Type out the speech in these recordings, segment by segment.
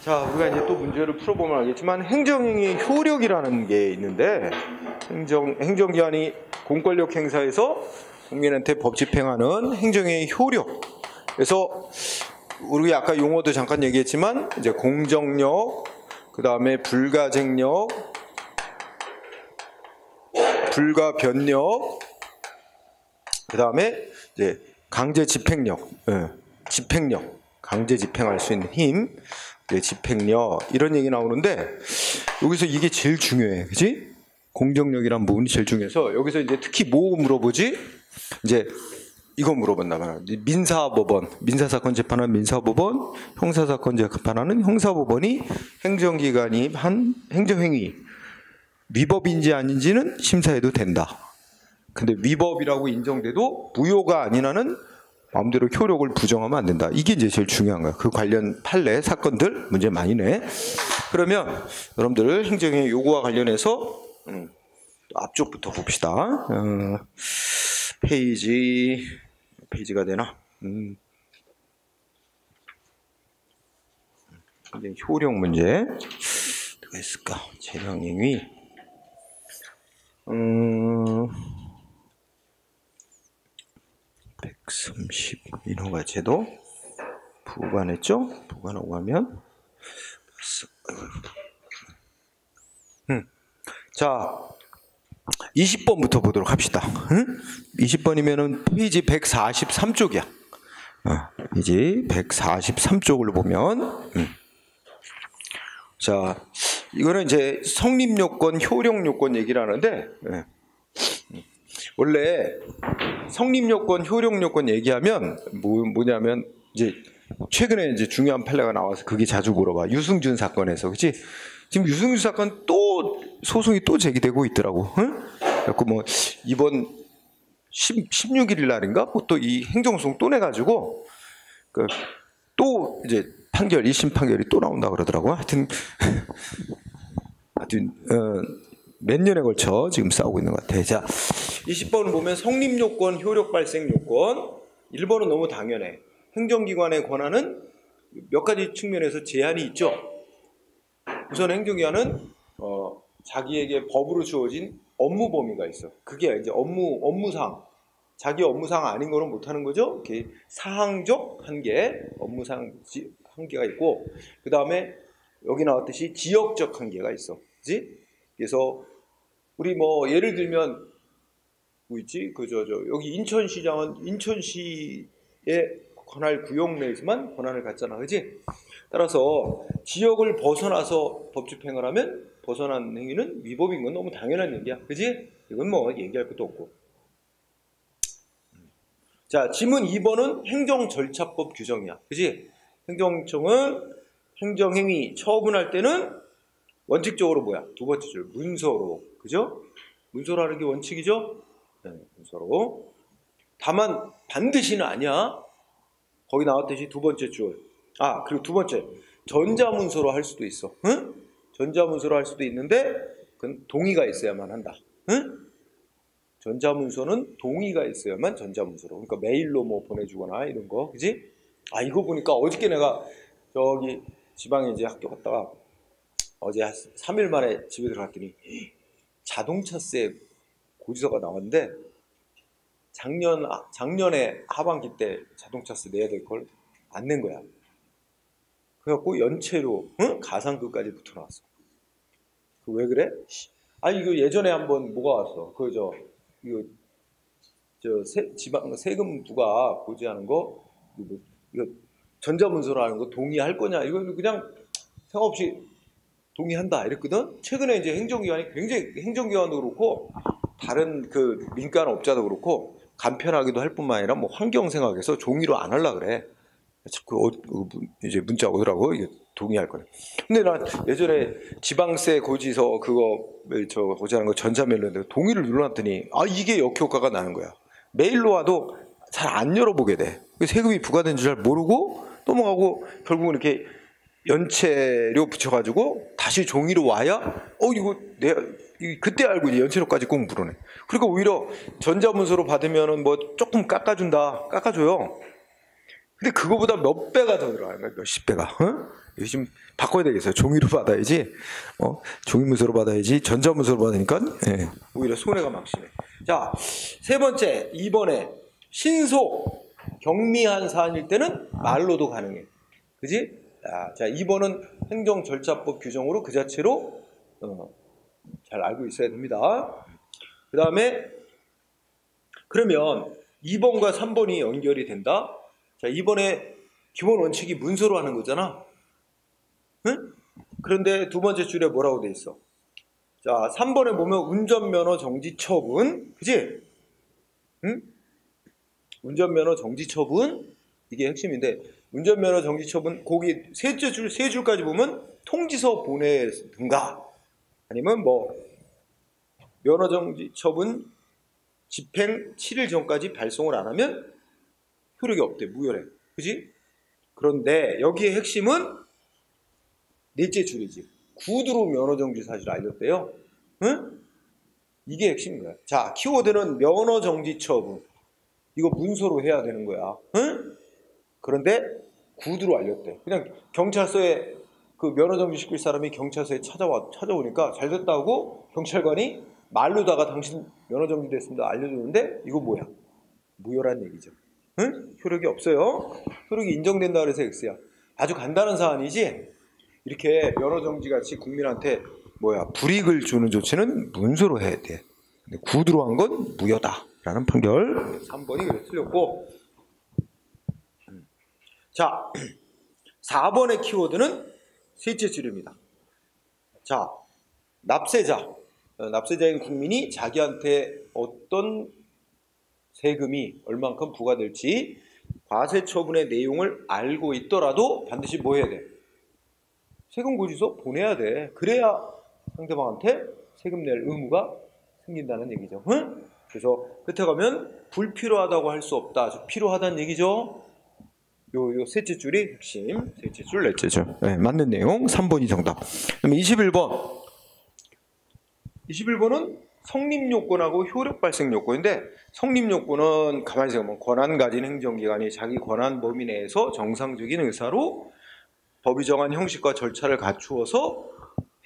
자, 우리가 이제 또 문제를 풀어보면 알겠지만 행정행위의 효력이라는 게 있는데 행정기관이 공권력 행사에서 국민한테 법 집행하는 행정행위의 효력. 그래서 우리 아까 용어도 잠깐 얘기했지만 이제 공정력, 그 다음에 불가쟁력, 불가변력, 그 다음에 이제 강제 집행력, 집행력, 강제 집행할 수 있는 힘, 집행력 이런 얘기 나오는데 여기서 이게 제일 중요해, 그렇지? 공정력이란 부분이 제일 중요해서 여기서 이제 특히 뭐 물어보지? 이제 이거 물어본다 말이야. 민사법원, 민사사건 재판하는 민사법원, 형사사건 재판하는 형사법원이 행정기관이 한 행정행위 위법인지 아닌지는 심사해도 된다. 근데 위법이라고 인정돼도 무효가 아닌 한은 마음대로 효력을 부정하면 안 된다. 이게 이제 제일 중요한 거야. 그 관련 판례, 사건들 문제 많이 내. 그러면 여러분들 행정의 요구와 관련해서 앞쪽부터 봅시다. 페이지가 되나? 효력 문제 뭐가 있을까? 재량행위. 130 인허가제도 부관했죠? 부관하고 하면 자 20번부터 보도록 합시다. 20번이면은 페이지 143쪽이야. 페이지 143쪽을 보면 자 이거는 이제 성립요건, 효력요건 얘기를 하는데 원래 성립요건, 효력요건 얘기하면 뭐냐면 이제 최근에 이제 중요한 판례가 나와서 그게 자주 물어봐. 유승준 사건에서, 그렇지? 지금 유승준 사건 또 소송이 또 제기되고 있더라고. 그래서 뭐 이번 16일 날인가 뭐 또 이 행정소송 또 내가지고 또 이제 판결 1심 판결이 또 나온다 그러더라고. 하여튼 몇 년에 걸쳐 지금 싸우고 있는 것 같아. 자, 20번을 보면 성립요건, 효력 발생 요건. 1번은 너무 당연해. 행정기관의 권한은 몇 가지 측면에서 제한이 있죠. 우선 행정기관은 자기에게 법으로 주어진 업무 범위가 있어. 그게 이제 업무상, 자기 업무상 아닌 거는 못하는 거죠. 이렇게 사항적 한계, 업무상 한계가 있고, 그 다음에 여기 나왔듯이 지역적 한계가 있어. 그지? 그래서 우리 뭐 예를 들면 뭐 있지? 여기 인천시장은 인천시의 관할 구역 내에서만 권한을 갖잖아, 그지? 따라서 지역을 벗어나서 법 집행을 하면 벗어난 행위는 위법인 건 너무 당연한 얘기야, 그지? 이건 뭐 얘기할 것도 없고. 자, 지문 2번은 행정절차법 규정이야, 그지? 행정청은 행정행위 처분할 때는 원칙적으로 뭐야? 두 번째 줄 문서로, 그죠? 문서로 하는 게 원칙이죠? 네, 문서로. 다만 반드시는 아니야. 거기 나왔듯이 두 번째 줄. 그리고 두 번째 전자문서로 할 수도 있어. 응? 전자문서로 할 수도 있는데 그건 동의가 있어야만 한다. 응? 전자문서는 동의가 있어야만 전자문서로. 그러니까 메일로 뭐 보내주거나 이런 거, 그지? 이거 보니까 어저께 내가 저기 지방에 이제 학교 갔다가 어제 3일 만에 집에 들어갔더니 자동차세 고지서가 나왔는데 작년에 하반기 때 자동차세 내야 될 걸 안 낸 거야. 그래갖고 연체로 가상급까지 붙어 나왔어. 왜 그래? 이거 예전에 한번 뭐가 왔어. 지방 세금부가 고지하는 거 이거 전자문서로 하는 거 동의할 거냐? 이거 그냥 생각 없이 동의한다 이랬거든. 최근에 이제 행정기관이 굉장히 행정기관도 그렇고 다른 그 민간업자도 그렇고 간편하기도 할 뿐만 아니라 뭐 환경 생각해서 종이로 안 하려 그래. 이제 문자 오더라고. 이게 동의할 거네. 근데 난 예전에 지방세 고지서 고지하는 거 전자메일로 했는데 동의를 눌러놨더니 이게 역효과가 나는 거야. 메일로 와도 잘 안 열어보게 돼. 세금이 부과된 줄 잘 모르고 넘어가고 결국은 이렇게 연체료 붙여가지고 다시 종이로 와야 이거 내가 그때 알고 이제 연체료까지 꼭 물어내. 그러니까 오히려 전자문서로 받으면은 뭐 조금 깎아줘요. 근데 그거보다 몇 배가 더 들어가는 거야. 몇십 배가. 어? 이거 지금 바꿔야 되겠어요. 종이로 받아야지. 종이 문서로 받아야지. 전자 문서로 받으니까 예, 오히려 손해가 막 심해. 자, 세 번째, 이번에 신속 경미한 사안일 때는 말로도 가능해. 그지? 자, 2번은 행정절차법 규정으로 그 자체로 잘 알고 있어야 됩니다. 그 다음에 그러면 2번과 3번이 연결이 된다. 자, 2번에 기본 원칙이 문서로 하는 거잖아. 응? 그런데 두 번째 줄에 뭐라고 돼 있어? 자, 3번에 보면 운전면허 정지 처분, 그지? 응? 운전면허 정지 처분, 이게 핵심인데, 운전면허 정지 처분, 거기 세 줄까지 보면 통지서 보내든가, 아니면 뭐 면허 정지 처분 집행 7일 전까지 발송을 안 하면 효력이 없대, 무효래, 그지? 그런데 여기에 핵심은 넷째 줄이지. 구두로 면허 정지 사실을 알렸대요. 응? 이게 핵심인 거야. 자, 키워드는 면허 정지 처분. 이거 문서로 해야 되는 거야. 응? 그런데 구두로 알렸대. 그냥 경찰서에 그 면허 정지 시킬 사람이 경찰서에 찾아오니까 잘 됐다고 경찰관이 말로다가 당신 면허 정지 됐습니다 알려주는데 이거 뭐야? 무효란 얘기죠. 응? 효력이 없어요. 효력이 인정된다 그래서 X야. 아주 간단한 사안이지. 이렇게 면허 정지 같이 국민한테 불이익을 주는 조치는 문서로 해야 돼. 근데 구두로 한 건 무효다라는 판결. 3번이 그래 틀렸고. 자, 4번의 키워드는 셋째 줄입니다. 자, 납세자인 국민이 자기한테 어떤 세금이 얼만큼 부과될지 과세 처분의 내용을 알고 있더라도 반드시 뭐 해야 돼? 세금 고지서 보내야 돼. 그래야 상대방한테 세금 낼 의무가 생긴다는 얘기죠. 응? 그래서 끝에 가면 불필요하다고 할 수 없다. 즉 필요하다는 얘기죠. 요 셋째 줄이 핵심. 셋째 줄, 넷째 줄. 네, 맞는 내용 3번이 정답. 그럼 21번. 21번은 성립요건하고 효력 발생 요건인데, 성립요건은 가만히 생각하면 권한 가진 행정기관이 자기 권한 범위 내에서 정상적인 의사로 법이 정한 형식과 절차를 갖추어서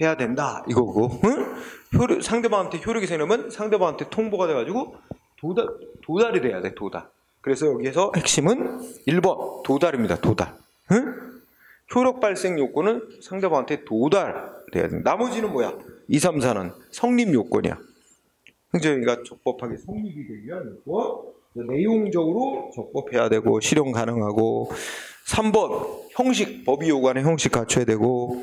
해야 된다 이거고. 응? 상대방한테 효력이 생기면 상대방한테 통보가 돼가지고 도달이 돼야 돼. 도달. 그래서 여기에서 핵심은 1번 도달입니다. 도달. 응? 효력 발생 요건은 상대방한테 도달돼야 돼. 나머지는 뭐야? 2, 3, 4는 성립 요건이야. 행정위가 적법하게 성립이 되기 위한 요건. 내용적으로 적법해야 되고 실현 가능하고. 3번 형식, 법이 요구하는 형식 갖춰야 되고.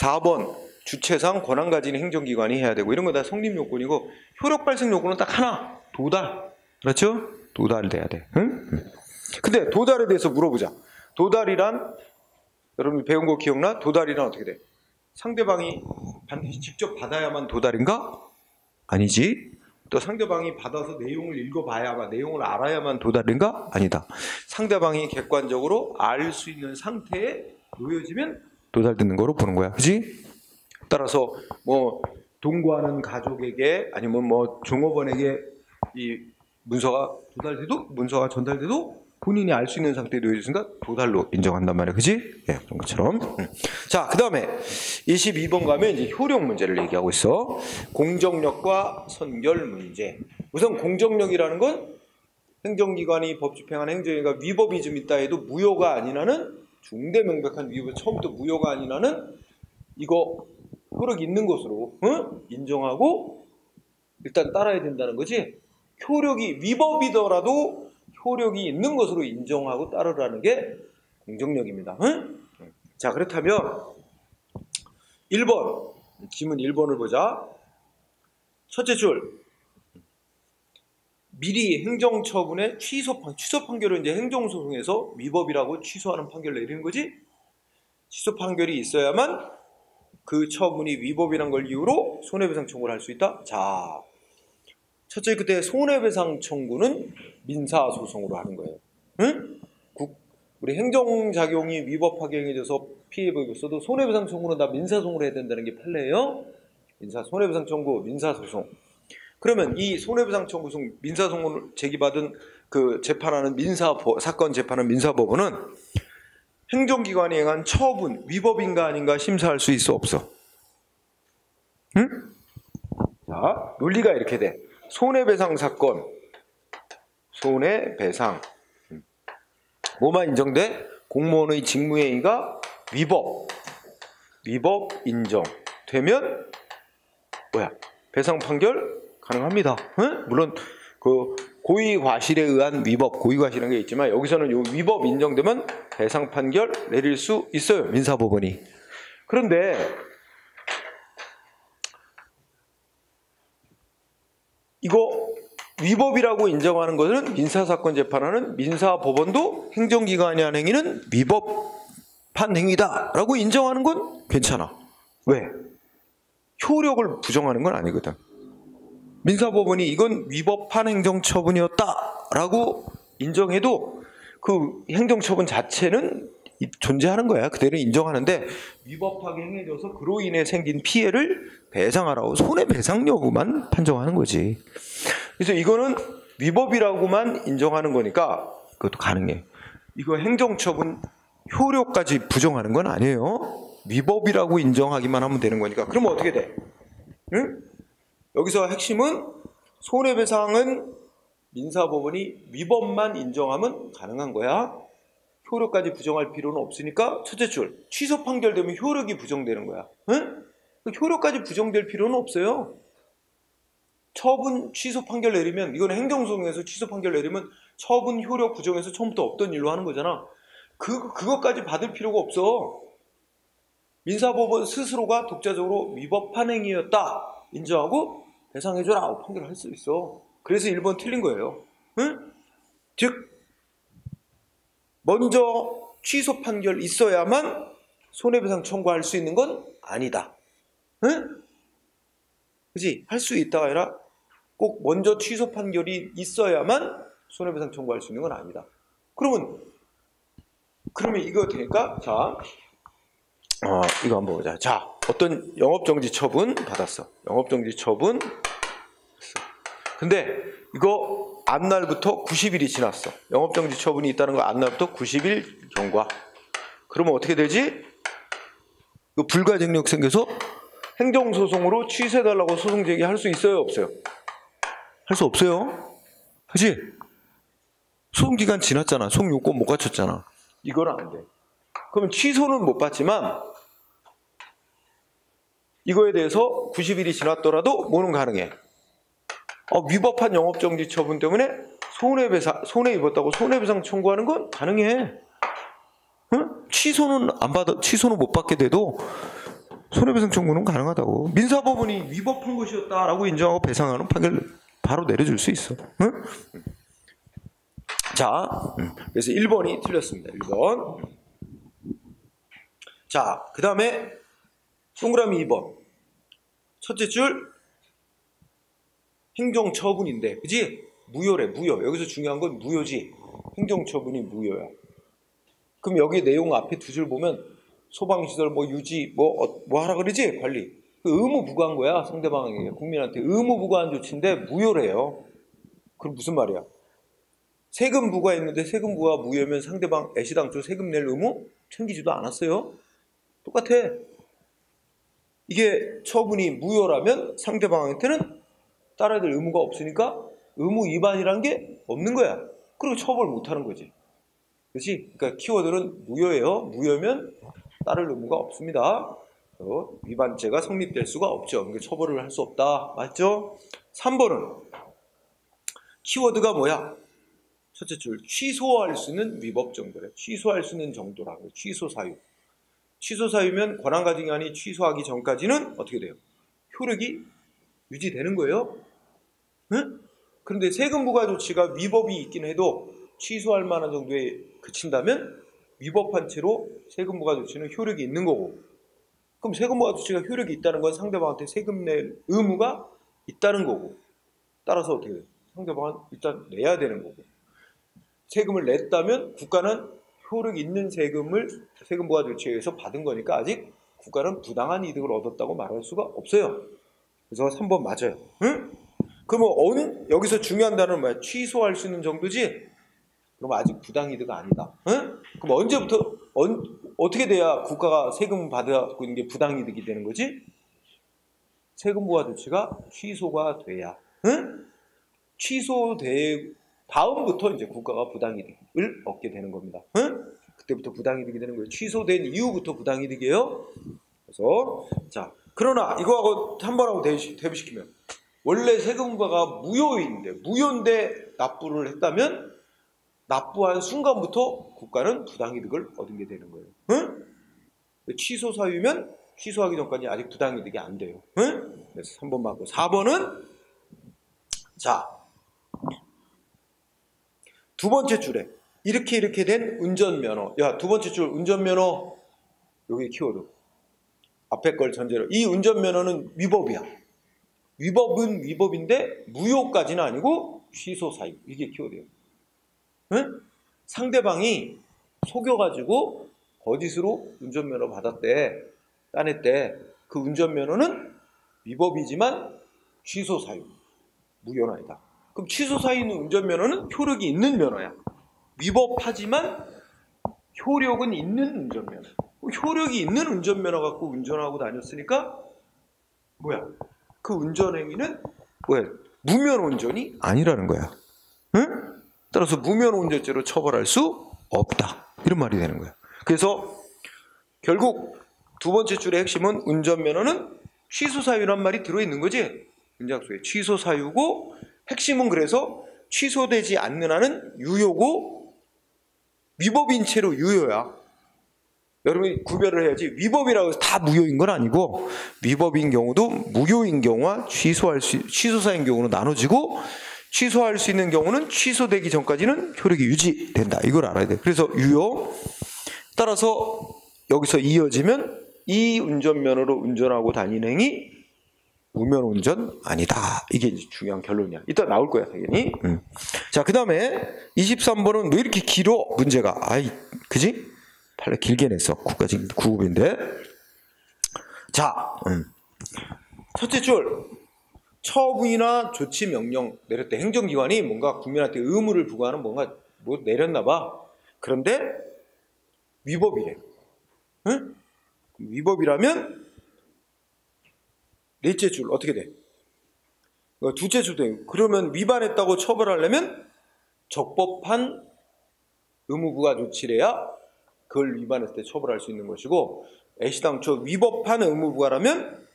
4번 주체상 권한 가진 행정기관이 해야 되고. 이런 거 다 성립 요건이고, 효력 발생 요건은 딱 하나, 도달. 그렇죠? 도달돼야 돼. 응? 근데 도달에 대해서 물어보자. 도달이란 여러분 배운 거 기억나? 도달이란 어떻게 돼? 상대방이 반드시 직접 받아야만 도달인가? 아니지. 또 상대방이 받아서 내용을 읽어봐야만, 내용을 알아야만 도달인가? 아니다. 상대방이 객관적으로 알 수 있는 상태에 놓여지면 도달되는 거로 보는 거야. 그지? 따라서 뭐 동거하는 가족에게 아니면 뭐 종업원에게 이 문서가 전달돼도 본인이 알 수 있는 상태에 놓여졌으니까 도달로 인정한단 말이야. 그지? 예, 그런 것처럼. 자, 그 다음에 22번 가면 이제 효력 문제를 얘기하고 있어. 공정력과 선결 문제. 우선 공정력이라는 건 행정기관이 법 집행하는 행정기관이 위법이 좀 있다 해도 무효가 아닌 한은 중대 명백한 위법, 처음부터 무효가 아닌 한은 이거 효력 있는 것으로 인정하고 일단 따라야 된다는 거지. 효력이 위법이더라도 효력이 있는 것으로 인정하고 따르라는 게 공정력입니다. 응? 자, 그렇다면 1번, 지문 1번을 보자. 첫째 줄, 미리 행정처분의 취소 판결을 이제 행정소송에서 위법이라고 취소하는 판결을 내리는 거지. 취소 판결이 있어야만 그 처분이 위법이란 걸 이유로 손해배상 청구를 할 수 있다. 자, 첫째, 그때 손해배상 청구는 민사소송으로 하는 거예요. 응? 우리 행정작용이 위법하게 행해져서 피해를 입었어도 손해배상 청구는 다 민사소송으로 해야 된다는 게 판례예요. 손해배상 청구, 민사소송. 그러면 이 손해배상 청구송, 민사소송을 제기받은 그 재판하는 사건 재판하는 민사법원은 행정기관이 행한 처분 위법인가 아닌가 심사할 수 있어 없어? 응? 자, 논리가 이렇게 돼. 손해배상 사건, 손해배상 뭐만 인정돼? 공무원의 직무행위가 위법 인정되면 뭐야? 배상 판결 가능합니다. 응? 물론 그 고의과실에 의한 위법, 고의과실이라는 게 있지만 여기서는 요 위법 인정되면 배상 판결 내릴 수 있어요. 민사법원이. 그런데 이거 위법이라고 인정하는 것은 민사사건 재판하는 민사법원도 행정기관이 한 행위는 위법한 행위다라고 인정하는 건 괜찮아. 왜? 효력을 부정하는 건 아니거든. 민사법원이 이건 위법한 행정처분이었다라고 인정해도 그 행정처분 자체는 존재하는 거야. 그대로 인정하는데 위법하게 행해져서 그로 인해 생긴 피해를 배상하라고 손해배상 여부만 판정하는 거지. 그래서 이거는 위법이라고만 인정하는 거니까 그것도 가능해. 이거 행정처분 효력까지 부정하는 건 아니에요. 위법이라고 인정하기만 하면 되는 거니까. 그러면 어떻게 돼? 응? 여기서 핵심은 손해배상은 민사법원이 위법만 인정하면 가능한 거야. 효력까지 부정할 필요는 없으니까 첫째 줄, 취소 판결되면 효력이 부정되는 거야. 응? 효력까지 부정될 필요는 없어요. 처분 취소 판결 내리면 이건 행정소송에서 취소 판결 내리면 처분 효력 부정해서 처음부터 없던 일로 하는 거잖아. 그것까지 받을 필요가 없어. 민사법원 스스로가 독자적으로 위법한 행위였다 인정하고 배상해줘라 판결을 할 수 있어. 그래서 1번 틀린 거예요. 응? 즉 먼저 취소 판결 있어야만 손해배상 청구할 수 있는 건 아니다. 응? 그지? 할 수 있다가 아니라 꼭 먼저 취소 판결이 있어야만 손해배상 청구할 수 있는 건 아니다. 그러면 이거 되니까 자, 이거 한번 보자. 자, 어떤 영업정지 처분 받았어. 영업정지 처분. 근데 이거 앞날부터 90일이 지났어. 영업정지 처분이 있다는 거 앞날부터 90일 경과. 그러면 어떻게 되지? 그 불가증력 생겨서 행정소송으로 취소해달라고 소송 제기할 수 있어요? 없어요? 할 수 없어요. 그치? 소송기간 지났잖아. 소송요건 못 갖췄잖아. 이거는 안 돼. 그러면 취소는 못 받지만 이거에 대해서 90일이 지났더라도 뭐는 가능해? 위법한 영업정지 처분 때문에 손해 입었다고 손해배상 청구하는 건 가능해. 응? 취소는 못 받게 돼도 손해배상 청구는 가능하다고. 민사법원이 위법한 것이었다라고 인정하고 배상하는 판결 바로 내려줄 수 있어. 응? 자, 그래서 1번이 틀렸습니다. 1번. 자, 그 다음에 동그라미 2번. 첫째 줄 행정처분인데, 그지? 무효래, 무효. 여기서 중요한 건 무효지. 행정처분이 무효야. 그럼 여기 내용 앞에 두 줄 보면 소방시설 뭐 유지 뭐 하라 그러지? 관리. 그 의무부과한 거야. 상대방에게 국민한테 의무부과한 조치인데 무효래요. 그럼 무슨 말이야? 세금 부과했는데 세금 부과 무효면 상대방 애시당초 세금 낼 의무 챙기지도 않았어요. 똑같아. 이게 처분이 무효라면 상대방한테는 따라야 될 의무가 없으니까 의무 위반이란 게 없는 거야. 그리고 처벌 못하는 거지. 그렇지? 그러니까 키워드는 무효예요. 무효면 따를 의무가 없습니다. 위반죄가 성립될 수가 없죠. 그러니까 처벌을 할 수 없다. 맞죠? 3번은 키워드가 뭐야? 첫째 줄 취소할 수 있는 위법 정도래. 취소할 수 있는 정도라고. 취소 사유. 취소 사유면 권한가중기관이 취소하기 전까지는 어떻게 돼요? 효력이 유지되는 거예요. 응? 그런데 세금 부과 조치가 위법이 있긴 해도 취소할 만한 정도에 그친다면 위법한 채로 세금 부과 조치는 효력이 있는 거고, 그럼 세금 부과 조치가 효력이 있다는 건 상대방한테 세금 낼 의무가 있다는 거고, 따라서 어떻게 돼요? 상대방은 일단 내야 되는 거고, 세금을 냈다면 국가는 효력이 있는 세금을 세금 부과 조치에 의해서 받은 거니까 아직 국가는 부당한 이득을 얻었다고 말할 수가 없어요. 그래서 3번 맞아요. 응? 그러면 여기서 중요한 단어는 뭐야? 취소할 수 있는 정도지? 그럼 아직 부당이득 아니다. 응? 그럼 언제부터 어떻게 돼야 국가가 세금 받고 있는 게 부당이득이 되는 거지? 세금 부과 조치가 취소가 돼야. 응? 취소돼 다음부터 이제 국가가 부당이득을 얻게 되는 겁니다. 응? 그때부터 부당이득이 되는 거예요. 취소된 이후부터 부당이득이에요. 그래서 자, 그러나 이거하고 한 번하고 대비시키면 원래 세금과가 무효인데 납부를 했다면 납부한 순간부터 국가는 부당이득을 얻게 되는 거예요. 응? 취소 사유면 취소하기 전까지 아직 부당이득이 안 돼요. 응? 그래서 3번 맞고 4번은 자, 두 번째 줄에 이렇게 된 운전면허. 야, 두 번째 줄 운전면허 여기 키워드. 앞에 걸 전제로. 이 운전면허는 위법이야. 위법은 위법인데 무효까지는 아니고 취소 사유. 이게 키워드예요. 응? 상대방이 속여가지고 거짓으로 운전면허 따냈대. 그 운전면허는 위법이지만 취소 사유. 무효는 아니다. 그럼 취소 사유 있는 운전면허는 효력이 있는 면허야. 위법하지만 효력은 있는 운전면허. 효력이 있는 운전면허 갖고 운전하고 다녔으니까 뭐야? 그 운전행위는 뭐야? 무면허 운전이 아니라는 거야. 응? 따라서 무면허 운전죄로 처벌할 수 없다. 이런 말이 되는 거야. 그래서 결국 두 번째 줄의 핵심은 운전면허는 취소 사유란 말이 들어있는 거지. 문장소에 취소 사유고 핵심은 그래서 취소되지 않는 한은 유효고 위법인 채로 유효야. 여러분이 구별을 해야지. 위법이라고 해서 다 무효인 건 아니고 위법인 경우도 무효인 경우와 취소 사유인 경우로 나눠지고 취소할 수 있는 경우는 취소되기 전까지는 효력이 유지된다. 이걸 알아야 돼. 그래서 유효. 따라서 여기서 이어지면 이 운전면허로 운전하고 다니는 행위 무면허 운전 아니다. 이게 이제 중요한 결론이야. 이따 나올 거야, 당연히. 자, 그 다음에 23번은 왜 이렇게 길어? 문제가. 그지? 팔레 길게 냈어. 국가직 9급인데. 자, 첫째 줄. 처분이나 조치 명령 내릴 때 행정기관이 뭔가 국민한테 의무를 부과하는 뭔가 내렸나 봐. 그런데 위법이래. 응? 위법이라면 넷째 줄 어떻게 돼? 두째 줄도 돼. 그러면 위반했다고 처벌하려면 적법한 의무부과 조치를 해야 그걸 위반했을 때 처벌할 수 있는 것이고 애시당초 위법한 의무부과라면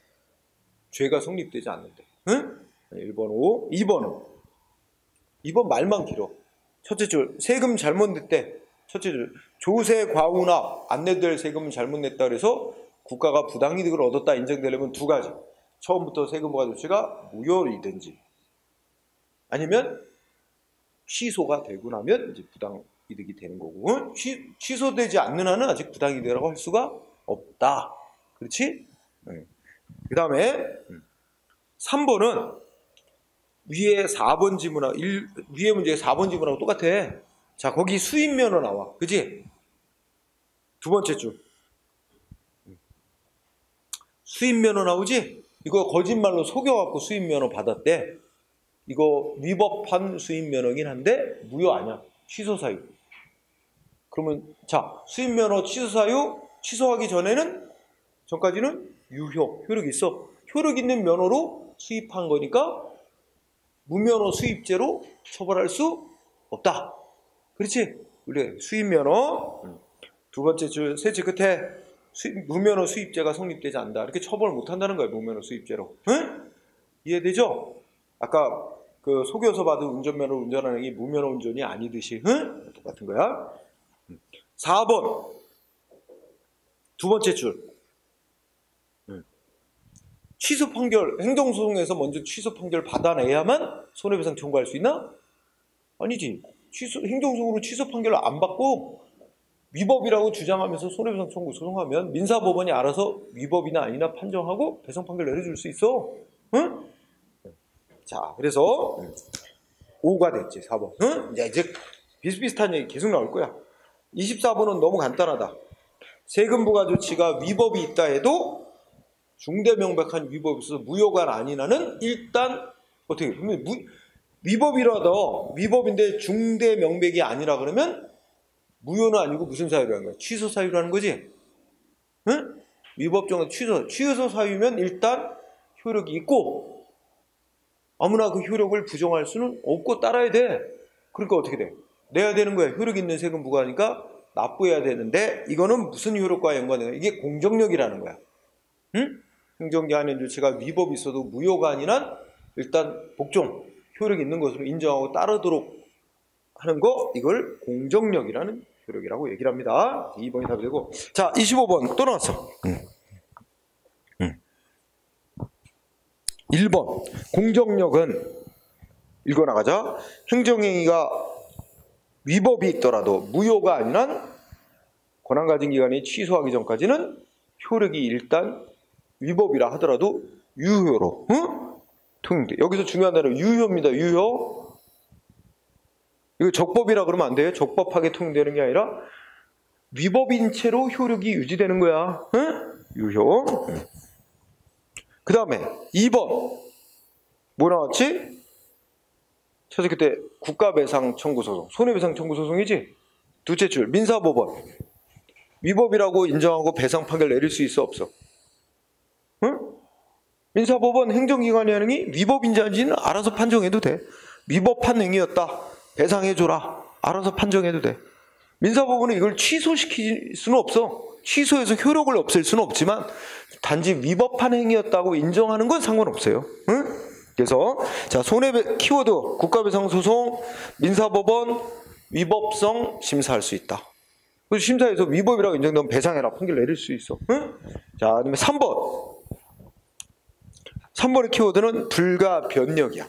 죄가 성립되지 않는데. 응? 1번 O. 2번 말만 길어. 첫째 줄 세금 잘못 냈대. 첫째 줄 조세 과우나 안 내될 세금을 잘못 냈다 그래서 국가가 부당이득을 얻었다 인정되려면 두 가지. 처음부터 세금 부과 조치가 무효이든지 아니면 취소가 되고 나면 이제 부당이득이 되는 거고 취소되지 않는 한은 아직 부당이득이라고 할 수가 없다. 그렇지? 그 다음에 3번은 위에 4번 지문하고 위에 문제 4번 지문하고 똑같아. 자, 거기 수입면허 나와. 그지? 두 번째 줄 수입면허 나오지? 이거 거짓말로 속여갖고 수입면허 받았대. 이거 위법한 수입면허긴 한데 무효 아니야. 취소 사유. 그러면 자, 수입면허 취소 사유 취소하기 전까지는 효력이 있어. 효력 있는 면허로 수입한 거니까 무면허 수입죄로 처벌할 수 없다. 그렇지? 우리 수입면허 두 번째 줄 셋째 끝에 무면허 수입죄가 성립되지 않는다. 이렇게 처벌 못 한다는 거예요. 무면허 수입죄로. 응? 이해되죠? 아까 그 속여서 받은 운전면허로 운전하는 게 무면허 운전이 아니듯이 응? 똑같은 거야. 4번 두 번째 줄 취소 판결 행정소송에서 먼저 취소 판결 받아내야만 손해배상 청구할 수 있나? 아니지. 행정소송으로 취소 판결을 안 받고 위법이라고 주장하면서 손해배상 청구 소송하면 민사법원이 알아서 위법이나 아니나 판정하고 배상 판결 내려줄 수 있어. 응? 자, 그래서 5가 됐지. 4번. 응? 이제 비슷비슷한 얘기 계속 나올 거야. 24번은 너무 간단하다. 세금 부과 조치가 위법이 있다 해도 중대명백한 위법이 있어서 무효가 아닌 한은 일단 어떻게 그러면 위법이라도 위법인데 중대 명백이 아니라 그러면 무효는 아니고 무슨 사유라는 거야? 취소 사유라는 거지. 응? 위법 정도 취소 사유면 일단 효력이 있고 아무나 그 효력을 부정할 수는 없고 따라야 돼. 그러니까 어떻게 돼? 내야 되는 거야. 효력 있는 세금 부과하니까 납부해야 되는데 이거는 무슨 효력과 연관되는 이게 공정력이라는 거야. 응? 행정기관의 조치가 위법이 있어도 무효가 아니라 일단 복종 효력 있는 것으로 인정하고 따르도록 하는 거 이걸 공정력이라는 효력이라고 얘기를 합니다. 2번이 답이 되고 자 25번 또 나왔어. 1번 공정력은 읽어나가자. 행정행위가 위법이 있더라도 무효가 아니란 권한 가진 기관이 취소하기 전까지는 효력이 일단 위법이라 하더라도 유효로 통용돼. 여기서 중요한 단어 유효입니다. 유효. 이거 적법이라 그러면 안 돼요. 적법하게 통용되는 게 아니라 위법인 채로 효력이 유지되는 거야. 유효. 그 다음에 2번 뭐 나왔지? 찾았을 때 국가배상 청구소송, 손해배상 청구소송이지? 둘째 줄 민사법원 위법이라고 인정하고 배상 판결 내릴 수 있어 없어? 응? 민사법원 행정기관이 하는 게 위법인지 아닌지는 알아서 판정해도 돼. 위법한 행위였다 배상해줘라 알아서 판정해도 돼. 민사법원은 이걸 취소시킬 수는 없어. 취소해서 효력을 없앨 수는 없지만 단지 위법한 행위였다고 인정하는 건 상관없어요. 응? 그래서 자 키워드 국가배상소송 민사법원 위법성 심사할 수 있다. 그래서 심사에서 위법이라고 인정되면 배상해라 판결 내릴 수 있어. 응? 자 그다음에 3번의 키워드는 불가변력이야.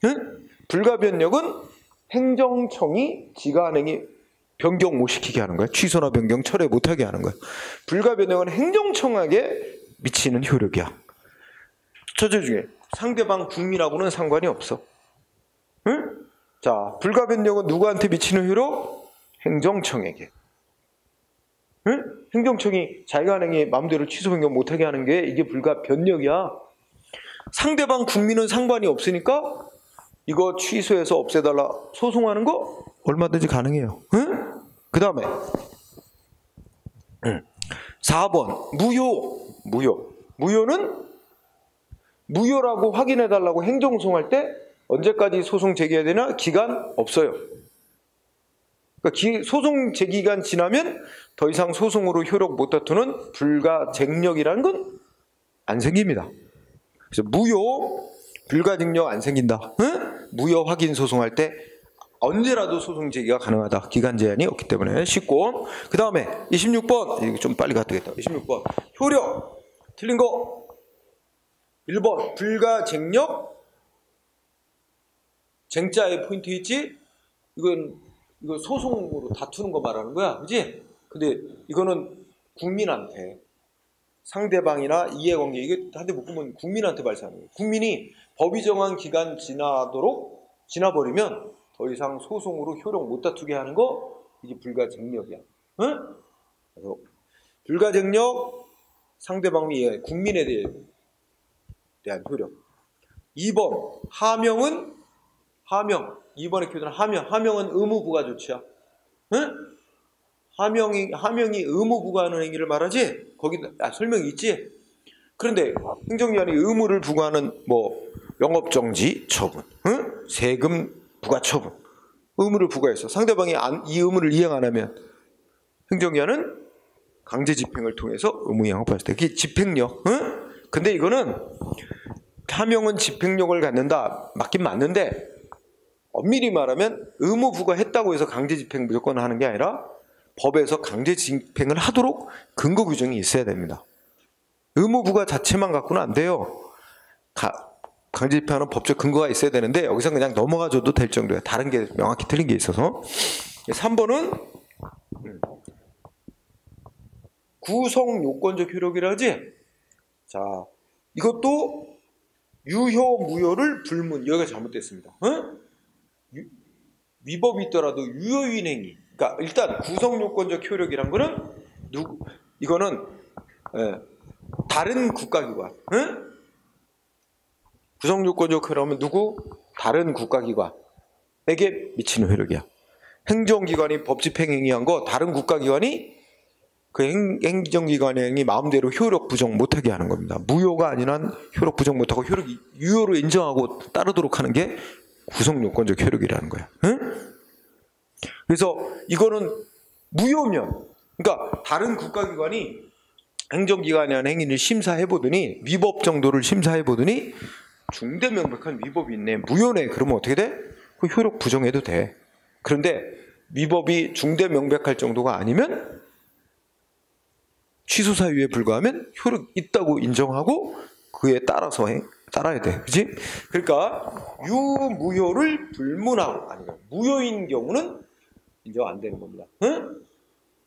응? 불가변력은 행정청이 지가한행위 변경 못 시키게 하는 거야. 취소나 변경 철회 못하게 하는 거야. 불가변력은 행정청에게 미치는 효력이야. 첫째 중에 상대방 국민하고는 상관이 없어. 응? 자, 불가변력은 누구한테 미치는 효력? 행정청에게. 응? 행정청이 자기가 하는 게 마음대로 취소 변경 못하게 하는 게 이게 불가변력이야. 상대방 국민은 상관이 없으니까 이거 취소해서 없애달라 소송하는 거 얼마든지 가능해요. 응? 그 다음에 4번 무효는 무효라고 확인해달라고 행정소송할 때 언제까지 소송 제기해야 되나? 기간 없어요. 그러니까 소송 제기간 지나면 더 이상 소송으로 효력 못 다투는 불가쟁력이라는 건 안 생깁니다. 그래서 무효, 불가증력 안 생긴다. 응? 무효 확인 소송할 때 언제라도 소송 제기가 가능하다. 기간 제한이 없기 때문에 쉽고. 그 다음에 26번 이거 좀 빨리 가도 되겠다. 26번 효력 틀린 거 1번 불가쟁력 쟁자의 포인트 있지? 이거 소송으로 다투는 거 말하는 거야. 그지? 근데 이거는 국민한테 상대방이나 이해관계 이게 한테 묶으면 국민한테 발생하는 거예요. 국민이 법이 정한 기간 지나버리면 더 이상 소송으로 효력 못 다투게 하는 거 이게 불가쟁력이야. 응? 그래서 불가쟁력 상대방이 국민에 대한 효력. 2번 하명은 하명. 2번의 키워드는 하명은 의무부가 조치야. 응? 하명이 의무부과하는 행위를 말하지? 거기 설명이 있지? 그런데 행정기관이 의무를 부과하는 영업정지 처분, 응? 세금 부과 처분, 의무를 부과해서 상대방이 이 의무를 이행 안 하면 행정기관은 강제 집행을 통해서 의무 이행을 받을 때 그게 집행력. 응? 근데 이거는 하명은 집행력을 갖는다. 맞긴 맞는데 엄밀히 말하면 의무 부과했다고 해서 강제 집행 무조건 하는 게 아니라 법에서 강제 집행을 하도록 근거 규정이 있어야 됩니다. 의무 부과 자체만 갖고는 안 돼요. 강제 집행하는 법적 근거가 있어야 되는데 여기서 그냥 넘어가줘도 될 정도야. 다른 게 명확히 틀린 게 있어서. 3번은 구성 요건적 효력이라 하지? 자, 이것도 유효, 무효를 불문. 여기가 잘못됐습니다. 어? 위법이 있더라도 유효인 행위. 그러니까 일단 구성 요건적 효력이란 거는 이거는 다른 국가기관, 응? 구성요건적 효력은 누구? 다른 국가기관에게 미치는 효력이야. 행정기관이 법 집행행위한 거 다른 국가기관이 그 행정기관이 마음대로 효력 부정 못하게 하는 겁니다. 무효가 아닌 한 효력 부정 못하고 효력 유효로 인정하고 따르도록 하는 게 구성요건적 효력이라는 거야. 응? 그래서 이거는 무효면, 그러니까 다른 국가기관이 행정기관에 한 행위를 심사해보더니 위법 정도를 심사해보더니 중대 명백한 위법이 있네, 무효네. 그러면 어떻게 돼? 그 효력 부정해도 돼. 그런데 위법이 중대 명백할 정도가 아니면 취소 사유에 불과하면 효력 있다고 인정하고 그에 따라서 따라야 돼. 그치? 그러니까 유무효를 불문하고, 아니 무효인 경우는 인정 안 되는 겁니다. 응?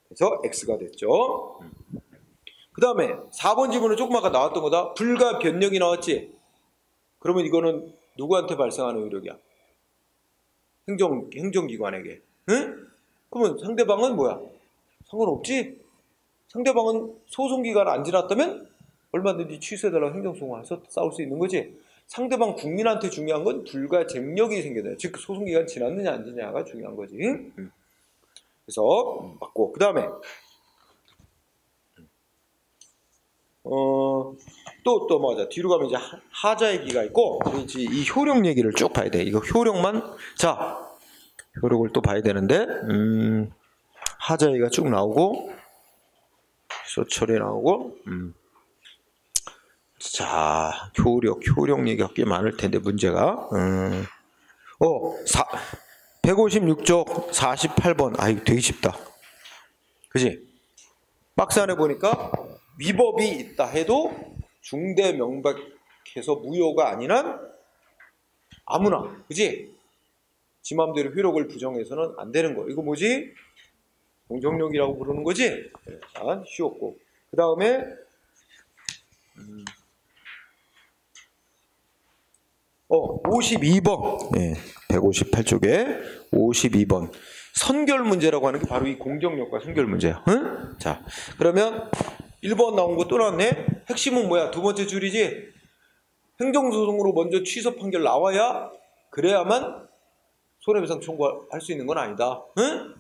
그래서 X가 됐죠. 그 다음에 4번 지문은 조금 아까 나왔던 거다. 불가 변력이 나왔지? 그러면 이거는 누구한테 발생하는 효력이야? 행정기관에게. 응? 그러면 상대방은 뭐야? 상관없지? 상대방은 소송기간 안 지났다면 얼마든지 취소해달라고 행정소송해서 싸울 수 있는 거지. 상대방 국민한테 중요한 건 불가쟁력이 생겨야 돼. 즉 소송기간 지났느냐 안 지났느냐가 중요한 거지. 그래서 맞고, 그 다음에 또 맞아. 뒤로 가면 이제 하자의 기가 있고, 이제 이 효력 얘기를 쭉 봐야 돼. 이거 효력만, 자 효력을 또 봐야 되는데, 하자의가 쭉 나오고 소철이 나오고, 자 효력 얘기가 꽤 많을 텐데 문제가 156쪽 48번. 아 이거 되게 쉽다. 그지? 박스 안에 보니까 위법이 있다 해도 중대 명백해서 무효가 아닌 한 아무나, 그지? 지 맘대로 효력을 부정해서는 안 되는 거. 이거 뭐지? 공정력이라고 부르는 거지? 자, 쉬웠고. 그 다음에 52번. 네, 158쪽에 52번. 선결 문제라고 하는 게 바로 이 공정력과 선결 문제야. 응? 자, 그러면 1번 나온 거 또 나왔네. 핵심은 뭐야? 두 번째 줄이지? 행정소송으로 먼저 취소 판결 나와야, 그래야만 손해배상 청구할 수 있는 건 아니다. 응?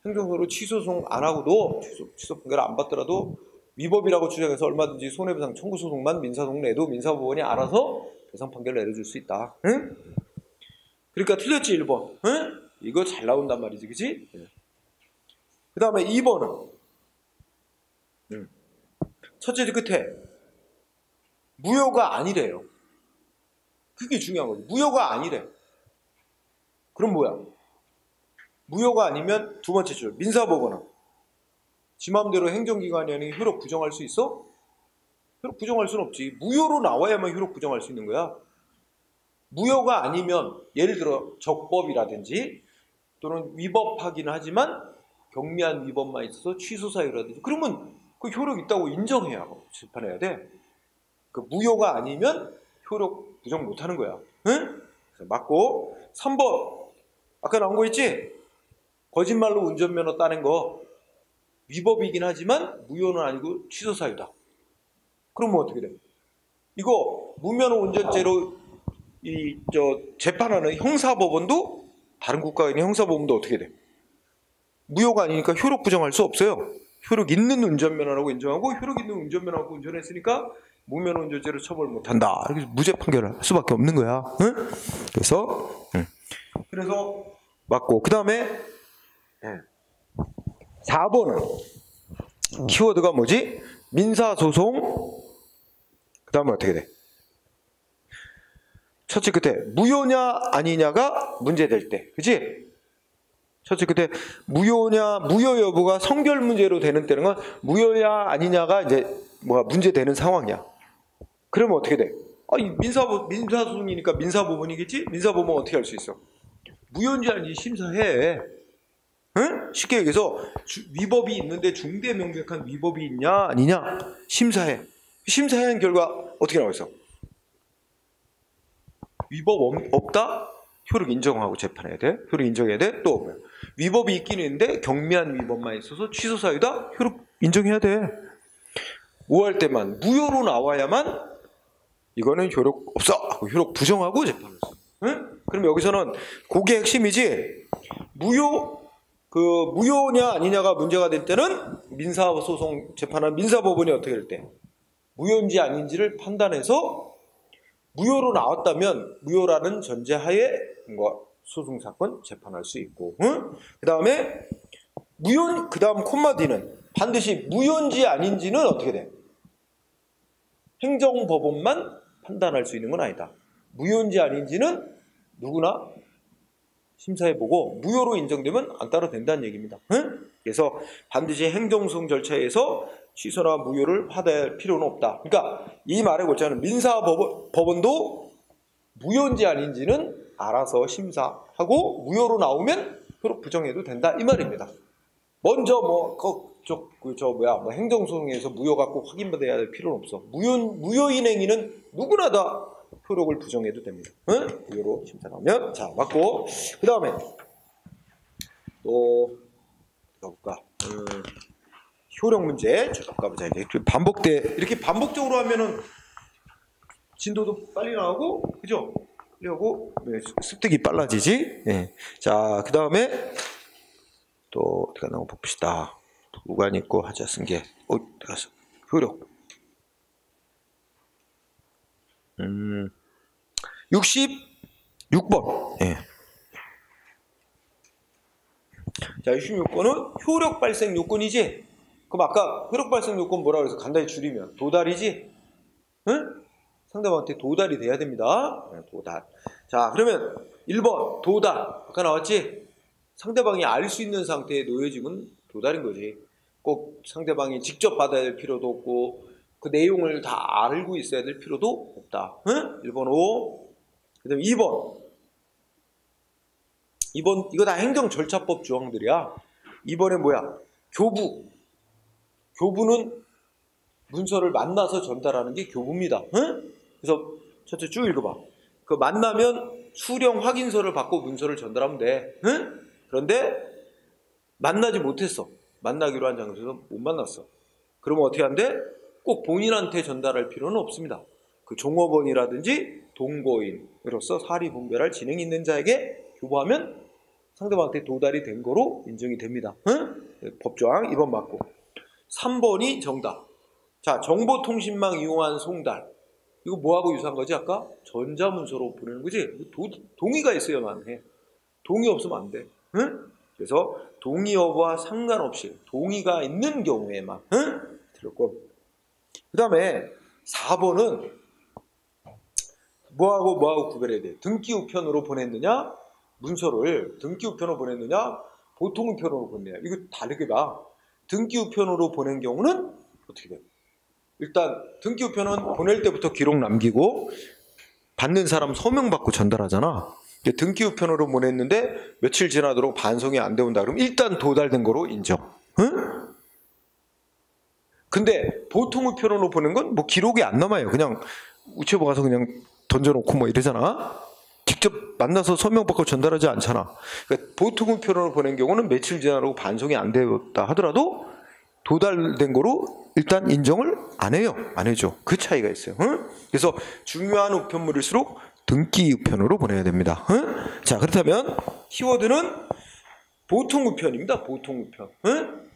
행정소송으로 취소소송 안 하고도, 취소 판결 안 받더라도 위법이라고 주장해서 얼마든지 손해배상 청구 소송만 민사소송 내도 민사법원이 알아서 배상 판결 내려줄 수 있다. 응? 그러니까 틀렸지 1번. 응? 이거 잘 나온단 말이지, 그치? 그 다음에 2번은 첫째 줄 끝에 무효가 아니래요. 그게 중요한 거지. 무효가 아니래. 그럼 뭐야? 무효가 아니면 두 번째 줄 민사법원은 지 맘대로 행정기관이 아닌 효력 부정할 수 있어? 효력 부정할 수는 없지. 무효로 나와야만 효력 부정할 수 있는 거야. 무효가 아니면 예를 들어 적법이라든지 또는 위법하기는 하지만 경미한 위법만 있어서 취소 사유라든지, 그러면 그 효력 있다고 인정해야 재판해야 돼. 그 무효가 아니면 효력 부정 못하는 거야. 응? 그래서 맞고. 3번 아까 나온 거 있지? 거짓말로 운전면허 따낸 거 위법이긴 하지만 무효는 아니고 취소 사유다. 그러면 어떻게 돼? 이거 무면허 운전죄로 재판하는 형사법원도, 다른 국가의 형사법원도 어떻게 돼? 무효가 아니니까 효력 부정할 수 없어요. 효력 있는 운전면허라고 인정하고, 효력 있는 운전면허하고 운전했으니까 무면허 운전죄로 처벌 못한다. 이렇게 무죄 판결을 할 수밖에 없는 거야. 응? 그래서 맞고. 그 다음에 4번은 키워드가 뭐지? 민사소송. 그 다음에 어떻게 돼? 첫째 끝에 무효냐 아니냐가 문제될 때, 그치? 첫째 끝에 무효냐, 무효 여부가 성결 문제로 되는 때는 건 무효냐 아니냐가 이제 문제되는 상황이야. 그러면 어떻게 돼? 민사소송이니까 민사법원이겠지? 민사법원은 어떻게 할 수 있어? 무효인지 아닌지 심사해. 응? 쉽게 얘기해서 위법이 있는데 중대 명백한 위법이 있냐 아니냐 심사해. 심사한 결과 어떻게 나와 있어? 위법 없다? 효력 인정하고 재판해야 돼. 효력 인정해야 돼. 또 뭐야? 위법이 있긴 있는데 경미한 위법만 있어서 취소 사유다? 효력 인정해야 돼. 뭐 할 때만 무효로 나와야만 이거는 효력 없어 하고 효력 부정하고 재판을 써. 응? 그럼 여기서는 그게 핵심이지. 무효냐 아니냐가 문제가 될 때는 민사소송 재판한 민사법원이 어떻게 될 때 무효인지 아닌지를 판단해서 무효로 나왔다면 무효라는 전제하에 소송 사건 재판할 수 있고, 응? 그다음에 그다음 콤마 D는 반드시 무효인지 아닌지는 어떻게 돼? 행정법원만 판단할 수 있는 건 아니다. 무효인지 아닌지는 누구나 심사해보고 무효로 인정되면 안 따로 된다는 얘기입니다. 응? 그래서 반드시 행정소송 절차에서 취소나 무효를 하대할 필요는 없다. 그러니까 이 말의 골자는 민사법원도 무효인지 아닌지는 알아서 심사하고 무효로 나오면 효력 부정해도 된다 이 말입니다. 먼저 행정소송에서 무효가 꼭 확인받아야 될 필요는 없어. 무효인 행위는 누구나 다 효력을 부정해도 됩니다. 응? 무효로 심사하면 자 맞고 그 다음에 또 가볼까? 효력 문제 쭉 가보자. 이렇게 반복적으로 하면은 진도도 빨리 나오고 그죠? 그리고 습득이 빨라지지. 예. 자 그 다음에 또 어떻게 나온 봅시다. 우관 있고 하자 쓴 게 들어갔어. 효력 66번. 예. 자 66번은 효력 발생 요건이지. 그럼 아까 효력 발생 요건 뭐라 그래서 간단히 줄이면 도달이지. 응? 상대방한테 도달이 돼야 됩니다. 네, 도달. 자 그러면 1번 도달 아까 나왔지. 상대방이 알 수 있는 상태에 놓여지면 도달인 거지. 꼭 상대방이 직접 받아야 될 필요도 없고 그 내용을 다 알고 있어야 될 필요도 없다. 응? 1번 O. 그 다음에 2번 이거 다 행정절차법 조항들이야. 2번에 뭐야? 교부는 문서를 만나서 전달하는 게 교부입니다. 응? 그래서 첫째 쭉 읽어봐. 그 만나면 수령 확인서를 받고 문서를 전달하면 돼. 응? 그런데 만나지 못했어. 만나기로 한 장소에서 못 만났어. 그러면 어떻게 한대? 꼭 본인한테 전달할 필요는 없습니다. 그 종업원이라든지 동거인으로서 사리 분별할 지능이 있는 자에게 교부하면 상대방한테 도달이 된 거로 인정이 됩니다. 응? 법조항 2번 맞고 3번이 정답. 자 정보통신망 이용한 송달 이거 뭐하고 유사한 거지? 아까 전자문서로 보내는 거지? 동의가 있어야만 해. 동의 없으면 안 돼. 응? 그래서 동의 여부와 상관없이 동의가 있는 경우에만 응? 들었고 그 다음에 4번은 뭐하고 구별해야 돼? 등기 우편으로 보냈느냐? 문서를 등기 우편으로 보냈느냐? 보통 우편으로 보냈느냐? 이거 다르게 봐. 등기 우편으로 보낸 경우는 어떻게 돼? 일단 등기 우편은 보낼 때부터 기록 남기고 받는 사람 서명 받고 전달하잖아. 등기 우편으로 보냈는데 며칠 지나도록 반송이 안 되온다 그러면 일단 도달된 거로 인정. 응? 근데 보통 우편으로 보낸 건 뭐 기록이 안 남아요. 그냥 우체부 가서 그냥 던져놓고 뭐 이러잖아. 직접 만나서 서명 받고 전달하지 않잖아. 그러니까 보통 우편으로 보낸 경우는 며칠 지나도록 반송이 안 되었다 하더라도 도달된 거로 일단 인정을 안 해요. 안 해줘. 그 차이가 있어요. 응? 그래서 중요한 우편물일수록 등기 우편으로 보내야 됩니다. 응? 자 그렇다면 키워드는 보통 우편입니다. 보통 우편. 응?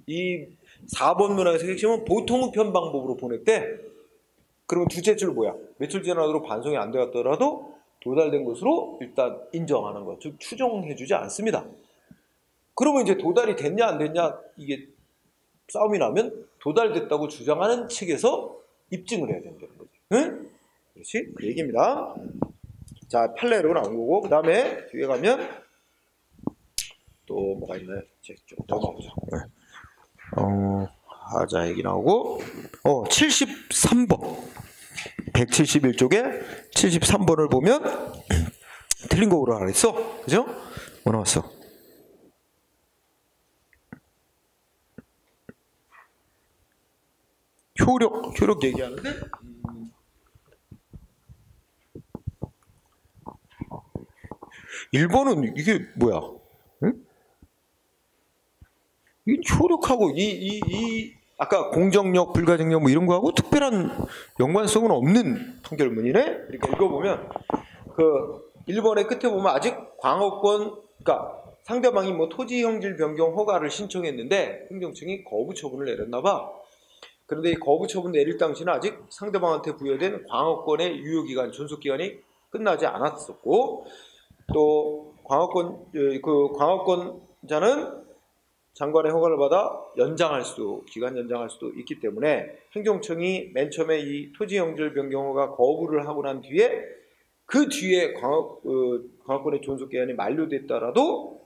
이 4번 문항에서 핵심은 보통 우편 방법으로 보냈대. 그러면 둘째 줄 뭐야? 며칠 지나도록 반송이 안 되었더라도 도달된 것으로 일단 인정하는 것. 즉 추정해주지 않습니다. 그러면 이제 도달이 됐냐 안 됐냐 이게 싸움이 나면 도달됐다고 주장하는 측에서 입증을 해야 된다는 거지. 응? 그렇지? 그 얘기입니다. 자, 판례로 나온 거고 그 다음에 뒤에 가면 또 뭐가 있나요? 좀 더 나오자. 하자 얘기 나오고 73번 171쪽에 73번을 보면 틀린 거 오라 그랬어. 그죠? 뭐 나왔어? 효력 얘기하는데 1번은 이게 뭐야? 응? 이 효력하고 이 아까 공정력, 불가증력 뭐 이런 거하고 특별한 연관성은 없는 판결문이네. 이렇게 읽어보면 그 1번의 끝에 보면 아직 광어권, 그러니까 상대방이 뭐 토지 형질 변경 허가를 신청했는데 행정청이 거부 처분을 내렸나 봐. 그런데 이 거부 처분 내릴 당시는 아직 상대방한테 부여된 광어권의 유효기간, 존속기간이 끝나지 않았었고, 또 광어권자는 장관의 허가를 받아 기간 연장할 수도 있기 때문에 행정청이 맨 처음에 이 토지 형질 변경 허가 거부를 하고 난 뒤에 그 뒤에 광어권의 존속기간이 만료됐더라도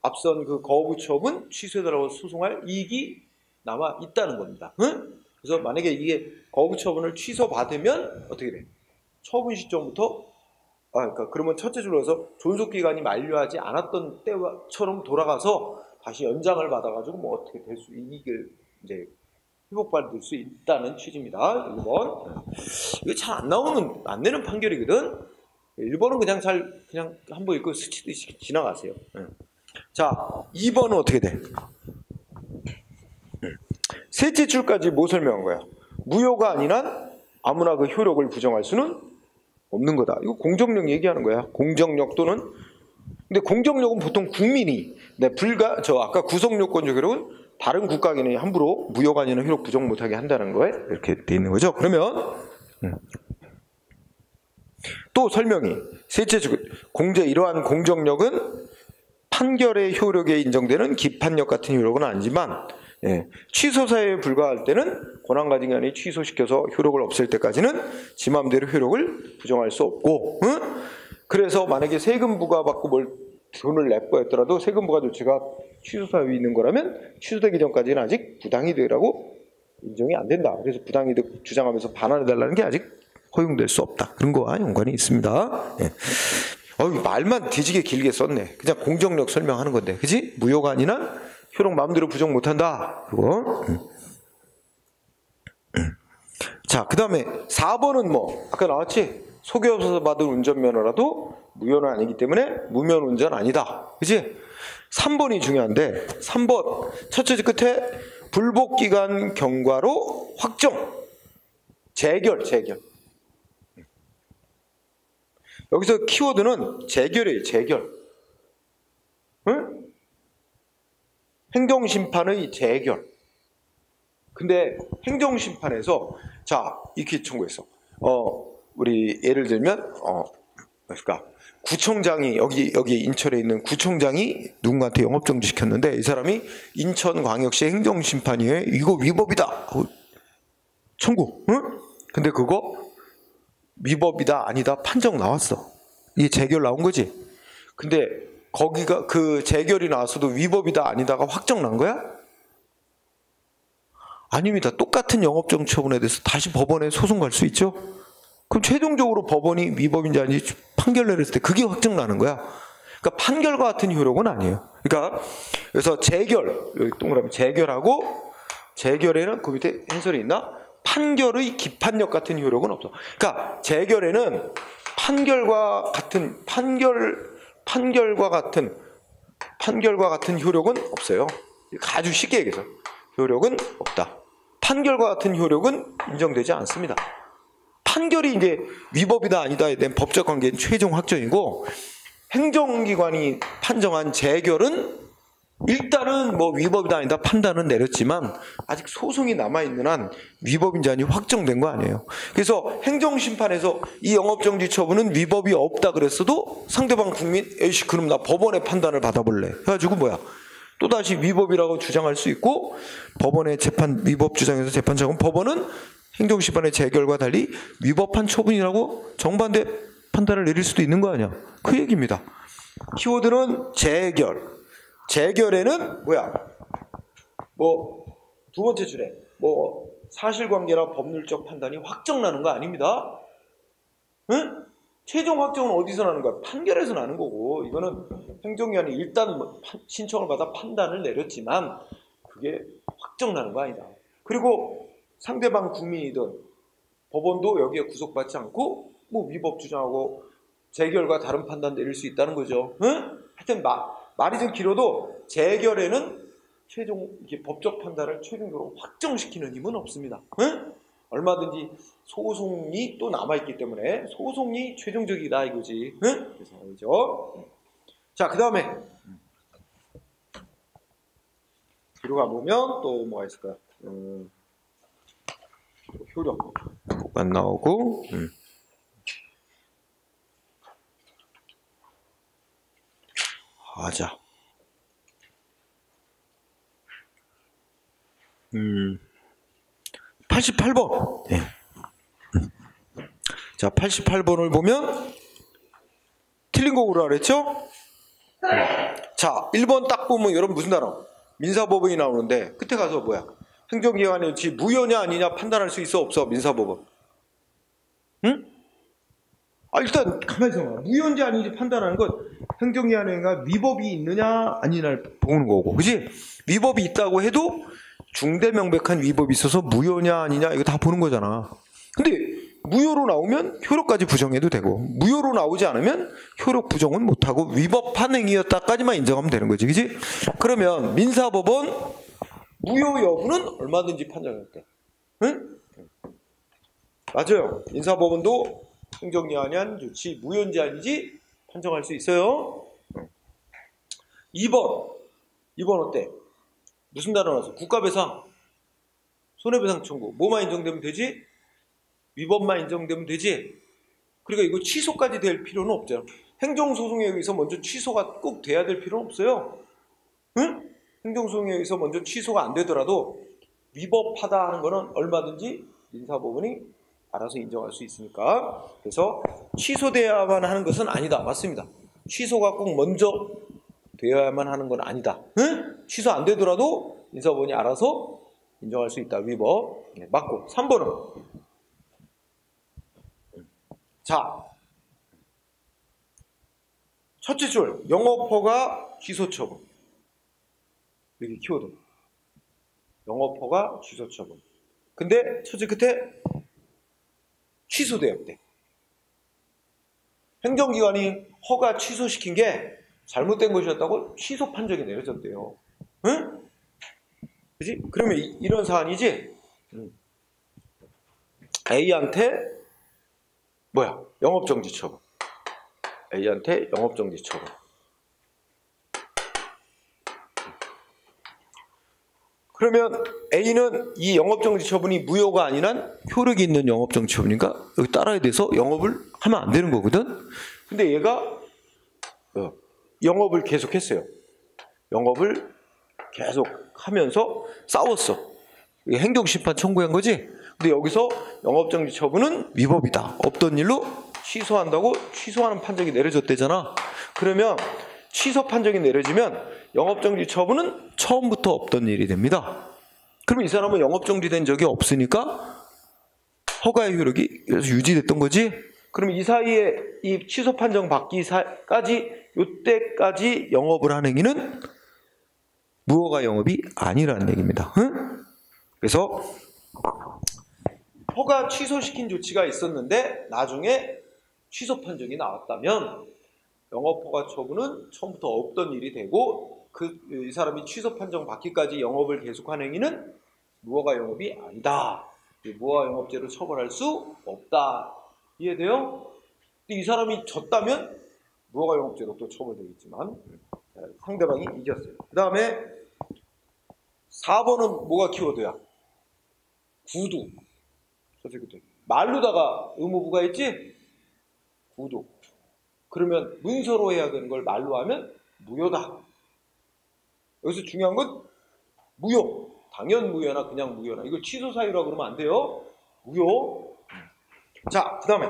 앞선 그 거부 처분 취소해달라고 소송할 이익이 남아 있다는 겁니다. 응? 그래서 만약에 이게 거부 처분을 취소받으면 어떻게 돼? 처분 시점부터 그러니까 그러면 첫째 줄로 해서 존속 기간이 만료하지 않았던 때처럼 돌아가서 다시 연장을 받아가지고 뭐 어떻게 될 수 이익을 이제 회복받을 수 있다는 취지입니다. 1번. 이거 잘 안 내는 판결이거든. 1번은 그냥 한번 읽고 스치듯이 지나가세요. 자, 2번은 어떻게 돼? 셋째 줄까지 뭐 설명한 거야? 무효가 아닌 한 아무나 그 효력을 부정할 수는 없는 거다. 이거 공정력 얘기하는 거야. 공정력 또는 근데 공정력은 보통 국민이 아까 구성요건적 효력은 다른 국가기관이 함부로 무효가 아닌 한 효력 부정 못하게 한다는 거에 이렇게 돼 있는 거죠. 그러면 또 설명이 셋째 줄 이러한 공정력은 판결의 효력에 인정되는 기판력 같은 효력은 아니지만 취소 사유에 불과할 때는 권한가진기관이 취소시켜서 효력을 없앨 때까지는 지 맘대로 효력을 부정할 수 없고, 그래서 만약에 세금 부과받고 돈을 냈고 했더라도 세금 부과 조치가 취소 사유에 있는 거라면 취소되기 전까지는 아직 부당이득이라고 인정이 안 된다. 그래서 부당이득 주장하면서 반환해달라는 게 아직 허용될 수 없다. 그런 거와 연관이 있습니다. 말만 뒤지게 길게 썼네. 그냥 공정력 설명하는 건데, 그지? 무효가 아닌 한 효력 마음대로 부정 못한다. 그거. 자, 그 다음에 4번은 뭐 아까 나왔지? 속여 없어서 받은 운전면허라도 무효는 아니기 때문에 무면 운전 아니다. 그지? 3번이 중요한데 3번 첫째 줄 끝에 불복기간 경과로 확정 재결 여기서 키워드는 재결이에요. 재결. 응? 행정심판의 재결. 근데 행정심판에서 이렇게 청구했어. 우리 예를 들면 그러니까 구청장이 여기 인천에 있는 구청장이 누군가한테 영업정지 시켰는데 이 사람이 인천광역시 행정심판위에 이거 위법이다 청구. 응? 근데 그거 위법이다 아니다 판정 나왔어. 이게 재결 나온 거지. 근데 거기가 그 재결이 나왔어도 위법이다 아니다가 확정 난 거야? 아닙니다. 똑같은 영업정지 처분에 대해서 다시 법원에 소송 갈 수 있죠. 그럼 최종적으로 법원이 위법인지 아닌지 판결 내렸을 때 그게 확정 나는 거야. 그러니까 판결과 같은 효력은 아니에요. 그러니까 그래서 재결, 여기 동그라미 재결하고 재결에는 그 밑에 해설이 있나? 판결의 기판력 같은 효력은 없어. 그러니까 재결에는 판결과 같은 효력은 없어요. 아주 쉽게 얘기해서 효력은 없다. 판결과 같은 효력은 인정되지 않습니다. 판결이 이제 위법이다 아니다에 대한 법적 관계는 최종 확정이고 행정기관이 판정한 재결은 일단은 뭐 위법이다 아니다 판단은 내렸지만 아직 소송이 남아있는 한 위법인지 아닌지 확정된 거 아니에요. 그래서 행정심판에서 이 영업정지 처분은 위법이 없다 그랬어도 상대방 국민 에이씨 그럼 나 법원의 판단을 받아볼래 해가지고 또다시 위법이라고 주장할 수 있고 법원의 위법 주장에서 재판장은 법원은 행정심판의 재결과 달리 위법한 처분이라고 정반대 판단을 내릴 수도 있는 거 아니야. 그 얘기입니다. 키워드는 재결. 재결에는 두 번째 줄에 사실관계나 법률적 판단이 확정나는 거 아닙니다. 응? 최종 확정은 어디서 나는 거야? 판결에서 나는 거고 이거는 행정기관이 일단 신청을 받아 판단을 내렸지만 그게 확정나는 거 아니다. 그리고 상대방 국민이든 법원도 여기에 구속받지 않고 위법 주장하고 재결과 다른 판단 내릴 수 있다는 거죠. 응? 하여튼 말이 좀 길어도 재결에는 최종 이게 법적 판단을 최종적으로 확정시키는 힘은 없습니다. 응? 얼마든지 소송이 또 남아있기 때문에 소송이 최종적이다 이거지. 응? 그래서 알죠? 자, 그 다음에 뒤로 가보면 또 뭐가 있을까요? 효력 안 나오고 하자. 88번. 네. 자, 88번을 보면 틀린 거 오라 그랬죠? 자, 1번 딱 보면 여러분 무슨 단어? 민사법원이 나오는데 끝에 가서 뭐야? 행정기관이 무효냐 아니냐 판단할 수 있어 없어? 민사법원. 응? 아, 일단 가만히 있어봐. 무효인지 아닌지 판단하는 건 행정기관에가 위법이 있느냐 아니냐를 보는 거고, 그지? 위법이 있다고 해도 중대 명백한 위법이 있어서 무효냐 아니냐 이거 다 보는 거잖아. 근데 무효로 나오면 효력까지 부정해도 되고, 무효로 나오지 않으면 효력 부정은 못하고 위법한 행위였다까지만 인정하면 되는 거지, 그지? 그러면 민사법원 무효 여부는 얼마든지 판정할 때, 응? 맞아요. 민사법원도 행정기관이 한 조치 무효인지 아닌지 판정할 수 있어요. 2번 어때? 무슨 단어 나왔어? 국가배상, 손해배상 청구. 뭐만 인정되면 되지? 위법만 인정되면 되지? 그러니까 이거 취소까지 될 필요는 없잖아. 행정소송에 의해서 먼저 취소가 꼭 돼야 될 필요는 없어요. 응? 행정소송에 의해서 먼저 취소가 안 되더라도 위법하다 하는 거는 얼마든지 민사법원이 알아서 인정할 수 있으니까. 그래서 취소돼야만 하는 것은 아니다. 맞습니다. 취소가 꼭 먼저 되어야만 하는 건 아니다. 응? 취소 안 되더라도 민사법원이 알아서 인정할 수 있다. 위법. 네, 맞고. 3번은 자, 첫째 줄 영업허가 취소처분. 여기 키워드 영업허가 취소처분. 근데 첫째 끝에 취소되었대. 행정기관이 허가 취소시킨 게 잘못된 것이었다고 취소 판정이 내려졌대요. 응? 그지? 그러면 이런 사안이지? A한테 뭐야? 영업정지 처분. A한테 영업정지 처분. 그러면 A는 이 영업정지 처분이 무효가 아니란 효력이 있는 영업정지 처분인가? 여기 따라야 돼서 영업을 하면 안 되는 거거든? 근데 얘가 영업을 계속했어요. 영업을 계속 하면서 싸웠어. 이게 행정심판 청구한 거지? 근데 여기서 영업정지 처분은 위법이다. 없던 일로 취소한다고 취소하는 판정이 내려졌대잖아. 그러면 취소 판정이 내려지면 영업정지 처분은 처음부터 없던 일이 됩니다. 그러면 이 사람은 영업정지된 적이 없으니까 허가의 효력이 유지됐던 거지? 그럼 이 사이에 이 취소 판정 받기까지 이때까지 영업을 한 행위는 무허가 영업이 아니라는 얘기입니다. 응? 그래서 허가 취소시킨 조치가 있었는데 나중에 취소 판정이 나왔다면 영업허가 처분은 처음부터 없던 일이 되고 이 사람이 취소 판정 받기까지 영업을 계속한 행위는 무허가 영업이 아니다. 무허가 영업죄로 처벌할 수 없다. 이해돼요? 근데 이 사람이 졌다면 무허가 영업죄로 또 처벌되겠지만 상대방이 이겼어요. 그 다음에 4번은 뭐가 키워드야? 구두. 말로다가 의무부가 있지? 구두. 그러면 문서로 해야 되는 걸 말로 하면 무효다. 여기서 중요한 건 무효. 당연 무효나 그냥 무효나. 이거 취소 사유라고 그러면 안 돼요. 무효. 자, 그 다음에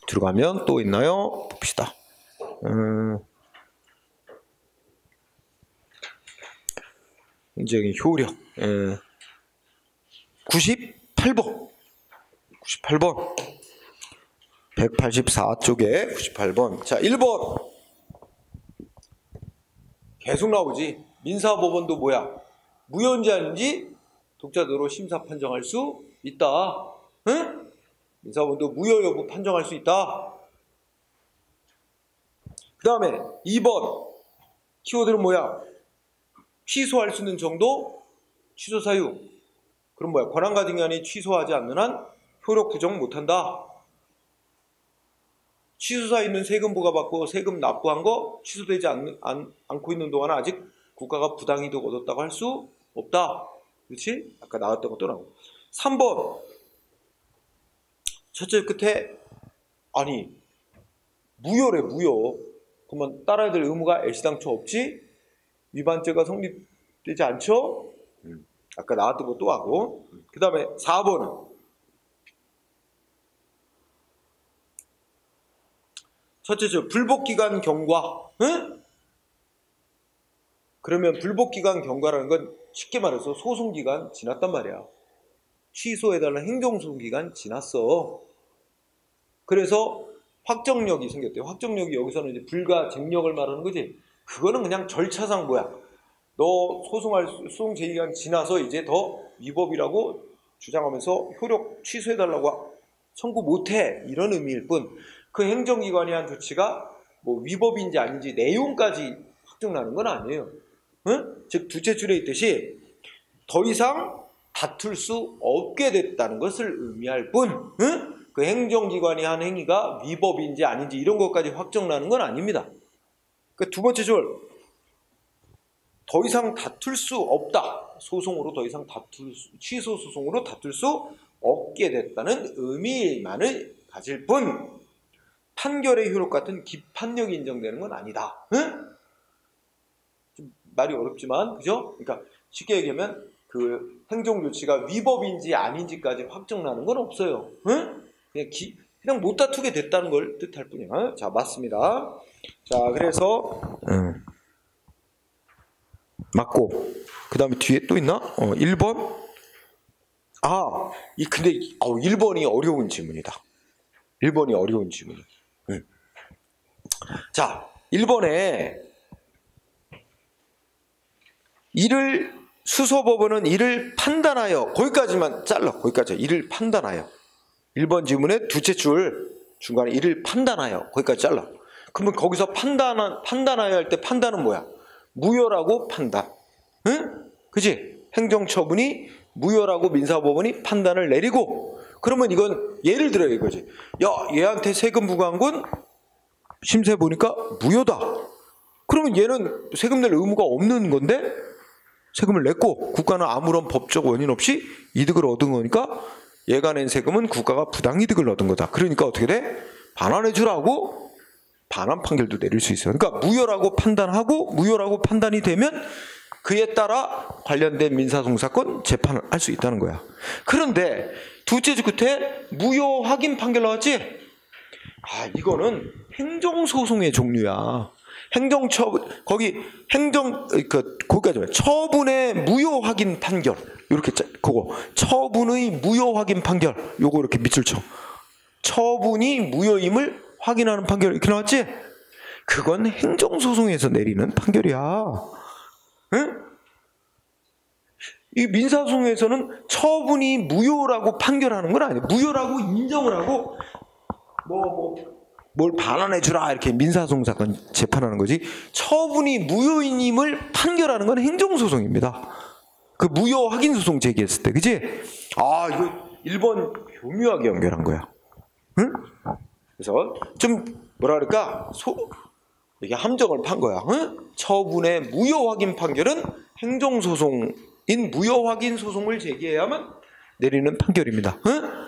들어가면 또 있나요? 봅시다. 굉장히 효력. 98번. 184쪽에 98번. 자, 1번. 계속 나오지. 민사법원도 뭐야? 무효인지 아닌지 독자적으로 심사 판정할 수 있다. 응? 민사법원도 무효 여부 판정할 수 있다. 그 다음에 2번. 키워드는 뭐야? 취소할 수 있는 정도, 취소 사유. 그럼 뭐야? 권한가진 기관이 취소하지 않는 한 효력 부정 못한다. 취소사 있는 세금 부과받고 세금 납부한 거 취소되지 않고 있는 동안은 아직 국가가 부당이득 얻었다고 할 수 없다. 그렇지? 아까 나왔던 것도 나오고. 3번. 첫째 끝에 아니 무효래 무효. 그러면 따라야 될 의무가 애시당초 없지? 위반죄가 성립되지 않죠? 아까 나왔던 것도 하고. 그 다음에 4번은 첫째, 불복기간 경과. 응? 그러면 불복기간 경과라는 건 쉽게 말해서 소송기간 지났단 말이야. 취소해달라는 행정소송기간 지났어. 그래서 확정력이 생겼대요. 확정력이 여기서는 이제 불가 쟁력을 말하는 거지. 그거는 그냥 절차상 뭐야. 너 소송 제기간 지나서 이제 더 위법이라고 주장하면서 효력 취소해달라고 청구 못해. 이런 의미일 뿐. 그 행정기관이 한 조치가 뭐 위법인지 아닌지 내용까지 확정나는 건 아니에요. 응? 즉 두째 줄에 있듯이 더 이상 다툴 수 없게 됐다는 것을 의미할 뿐, 응? 그 행정기관이 한 행위가 위법인지 아닌지 이런 것까지 확정나는 건 아닙니다. 그 두 번째 줄, 더 이상 다툴 수 없다. 소송으로 더 이상 취소 소송으로 다툴 수 없게 됐다는 의미만을 가질 뿐, 판결의 효력 같은 기판력이 인정되는 건 아니다. 응? 좀 말이 어렵지만, 그죠? 그러니까 쉽게 얘기하면 그 행정조치가 위법인지 아닌지까지 확정나는 건 없어요. 응? 그냥 못 다투게 됐다는 걸 뜻할 뿐이야. 자, 맞습니다. 자, 그래서 맞고, 그 다음에 뒤에 또 있나? 1번. 근데 1번이 어려운 질문이다. 1번이 어려운 질문이야. 자, 1번에 수소법원은 이를 판단하여, 거기까지만 잘라. 거기까지. 이를 판단하여. 1번 지문의 두째 줄 중간에 이를 판단하여. 거기까지 잘라. 그러면 거기서 판단하여 할 때 판단은 뭐야? 무효라고 판단. 응? 그지? 행정처분이 무효라고 민사법원이 판단을 내리고, 그러면 이건 예를 들어 이거지. 야, 얘한테 세금 부과한 건 심사해 보니까 무효다. 그러면 얘는 세금 낼 의무가 없는 건데 세금을 냈고 국가는 아무런 법적 원인 없이 이득을 얻은 거니까 얘가 낸 세금은 국가가 부당이득을 얻은 거다. 그러니까 어떻게 돼? 반환해 주라고 반환 판결도 내릴 수 있어요. 그러니까 무효라고 판단하고 무효라고 판단이 되면 그에 따라 관련된 민사송사건 재판을 할 수 있다는 거야. 그런데 두째 주 끝에 무효 확인 판결 나왔지? 이거는 행정소송의 종류야. 거기까지 처분의 무효 확인 판결. 이렇게 그거 처분의 무효 확인 판결. 요거 이렇게 밑줄 쳐. 처분이 무효임을 확인하는 판결 이렇게 나왔지? 그건 행정소송에서 내리는 판결이야. 응? 이 민사소송에서는 처분이 무효라고 판결하는 건 아니에요. 무효라고 인정을 하고 뭘 반환해 주라 이렇게 민사소송 사건 재판하는 거지. 처분이 무효인임을 판결하는 건 행정소송입니다. 그 무효 확인 소송 제기했을 때, 그지? 이거 1번 교묘하게 연결한 거야. 응? 그래서 좀 뭐라 그럴까? 이게 함정을 판 거야. 응? 처분의 무효 확인 판결은 행정소송인 무효 확인 소송을 제기해야만 내리는 판결입니다. 응?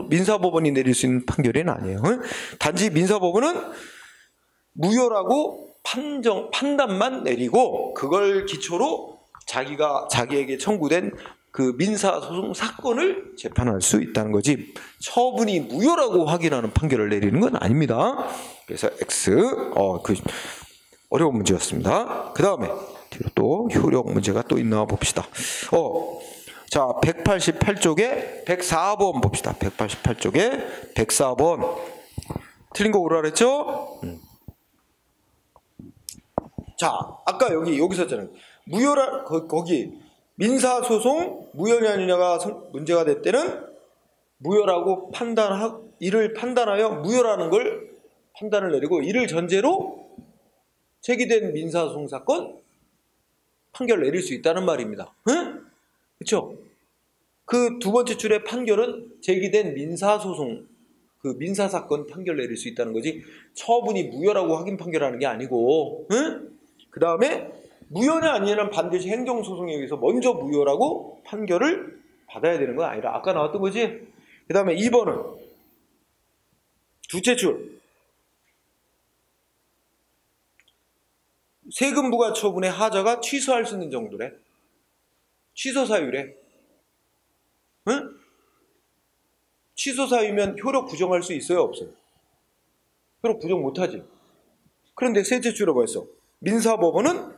민사법원이 내릴 수 있는 판결은 아니에요. 응? 단지 민사법원은 무효라고 판단만 내리고 그걸 기초로 자기에게 청구된 그 민사소송 사건을 재판할 수 있다는 거지. 처분이 무효라고 확인하는 판결을 내리는 건 아닙니다. 그래서 X 어려운 문제였습니다. 그 다음에 뒤로 또 효력 문제가 또 있나 봅시다. 자, 188쪽에 104번 봅시다. 188쪽에 104번. 틀린 거 오라 그랬죠? 자, 아까 여기서 했잖아요. 거기 민사소송 무효냐 아니냐가 문제가 될 때는 무효라고 이를 판단하여 무효라는 걸 판단을 내리고 이를 전제로 제기된 민사소송 사건 판결 내릴 수 있다는 말입니다. 응? 그렇죠? 그 두 번째 줄의 판결은 제기된 민사소송, 그 민사사건 판결 내릴 수 있다는 거지 처분이 무효라고 확인 판결하는 게 아니고, 응? 그 다음에 무효냐 아니냐는 반드시 행정소송에 의해서 먼저 무효라고 판결을 받아야 되는 건 아니라 아까 나왔던 거지. 그 다음에 2번은 두째 줄 세금 부과 처분의 하자가 취소할 수 있는 정도래. 취소 사유래. 응? 취소 사유면 효력 부정할 수 있어요, 없어요? 효력 부정 못하지. 그런데 셋째 줄에 뭐였어? 민사법원은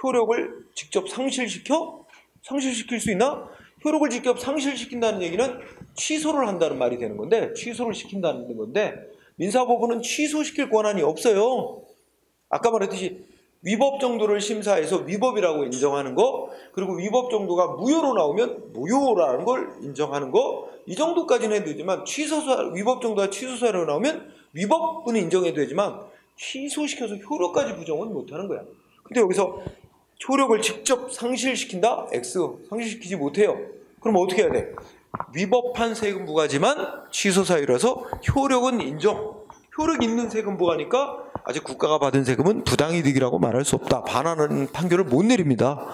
효력을 직접 상실시킬 수 있나? 효력을 직접 상실시킨다는 얘기는 취소를 한다는 말이 되는 건데, 취소를 시킨다는 건데, 민사법원은 취소시킬 권한이 없어요. 아까 말했듯이 위법 정도를 심사해서 위법이라고 인정하는 거, 그리고 위법 정도가 무효로 나오면 무효라는 걸 인정하는 거, 이 정도까지는 해도 되지만 위법 정도가 취소사유로 나오면 위법은 인정해도 되지만 취소시켜서 효력까지 부정은 못하는 거야. 근데 여기서 효력을 직접 상실시킨다? X. 상실시키지 못해요. 그럼 어떻게 해야 돼? 위법한 세금 부과지만 취소사유라서 효력은 인정. 효력 있는 세금 부과니까 아직 국가가 받은 세금은 부당이득이라고 말할 수 없다. 반환하는 판결을 못 내립니다.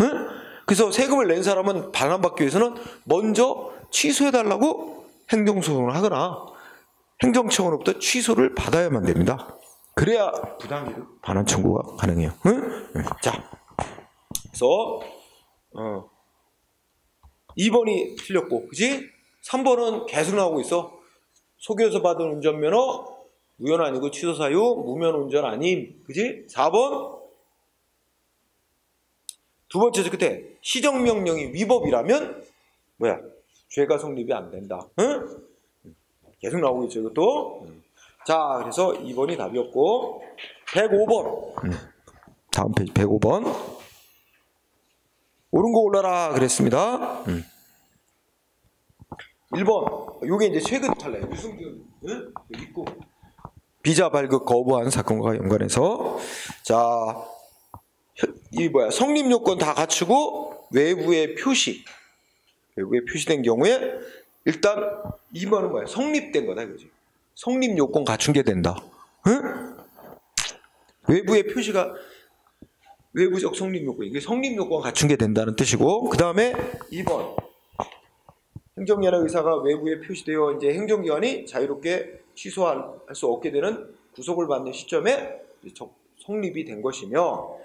응? 그래서 세금을 낸 사람은 반환받기 위해서는 먼저 취소해달라고 행정소송을 하거나 행정청으로부터 취소를 받아야만 됩니다. 그래야 부당이득 반환 청구가 가능해요. 응? 자, 그래서 2번이 틀렸고, 그지? 3번은 계속 나오고 있어. 속여서 받은 운전면허 무효는 아니고 취소사유, 무면 운전 아님, 그지? 4번 두 번째 줄 끝에 시정명령이 위법이라면 뭐야? 죄가 성립이 안 된다. 응? 계속 나오고 있죠, 이것도. 자, 그래서 2번이 답이었고, 105번. 다음 페이지 105번. 옳은 거 올라라 그랬습니다. 1번. 요게 이제 최근 탈래. 유승준, 응? 있고. 비자 발급 거부한 사건과 연관해서, 자, 이 성립 요건 다 갖추고 외부에 표시된 경우에 일단 2번은 뭐야? 성립된 거다, 그지? 성립 요건 갖춘 게 된다. 응? 외부의 표시가 외부적 성립 요건, 이게 성립 요건 갖춘 게 된다는 뜻이고, 그 다음에 2번 행정연합 의사가 외부에 표시되어 이제 행정기관이 자유롭게 취소할 수 없게 되는 구속을 받는 시점에 성립이 된 것이며,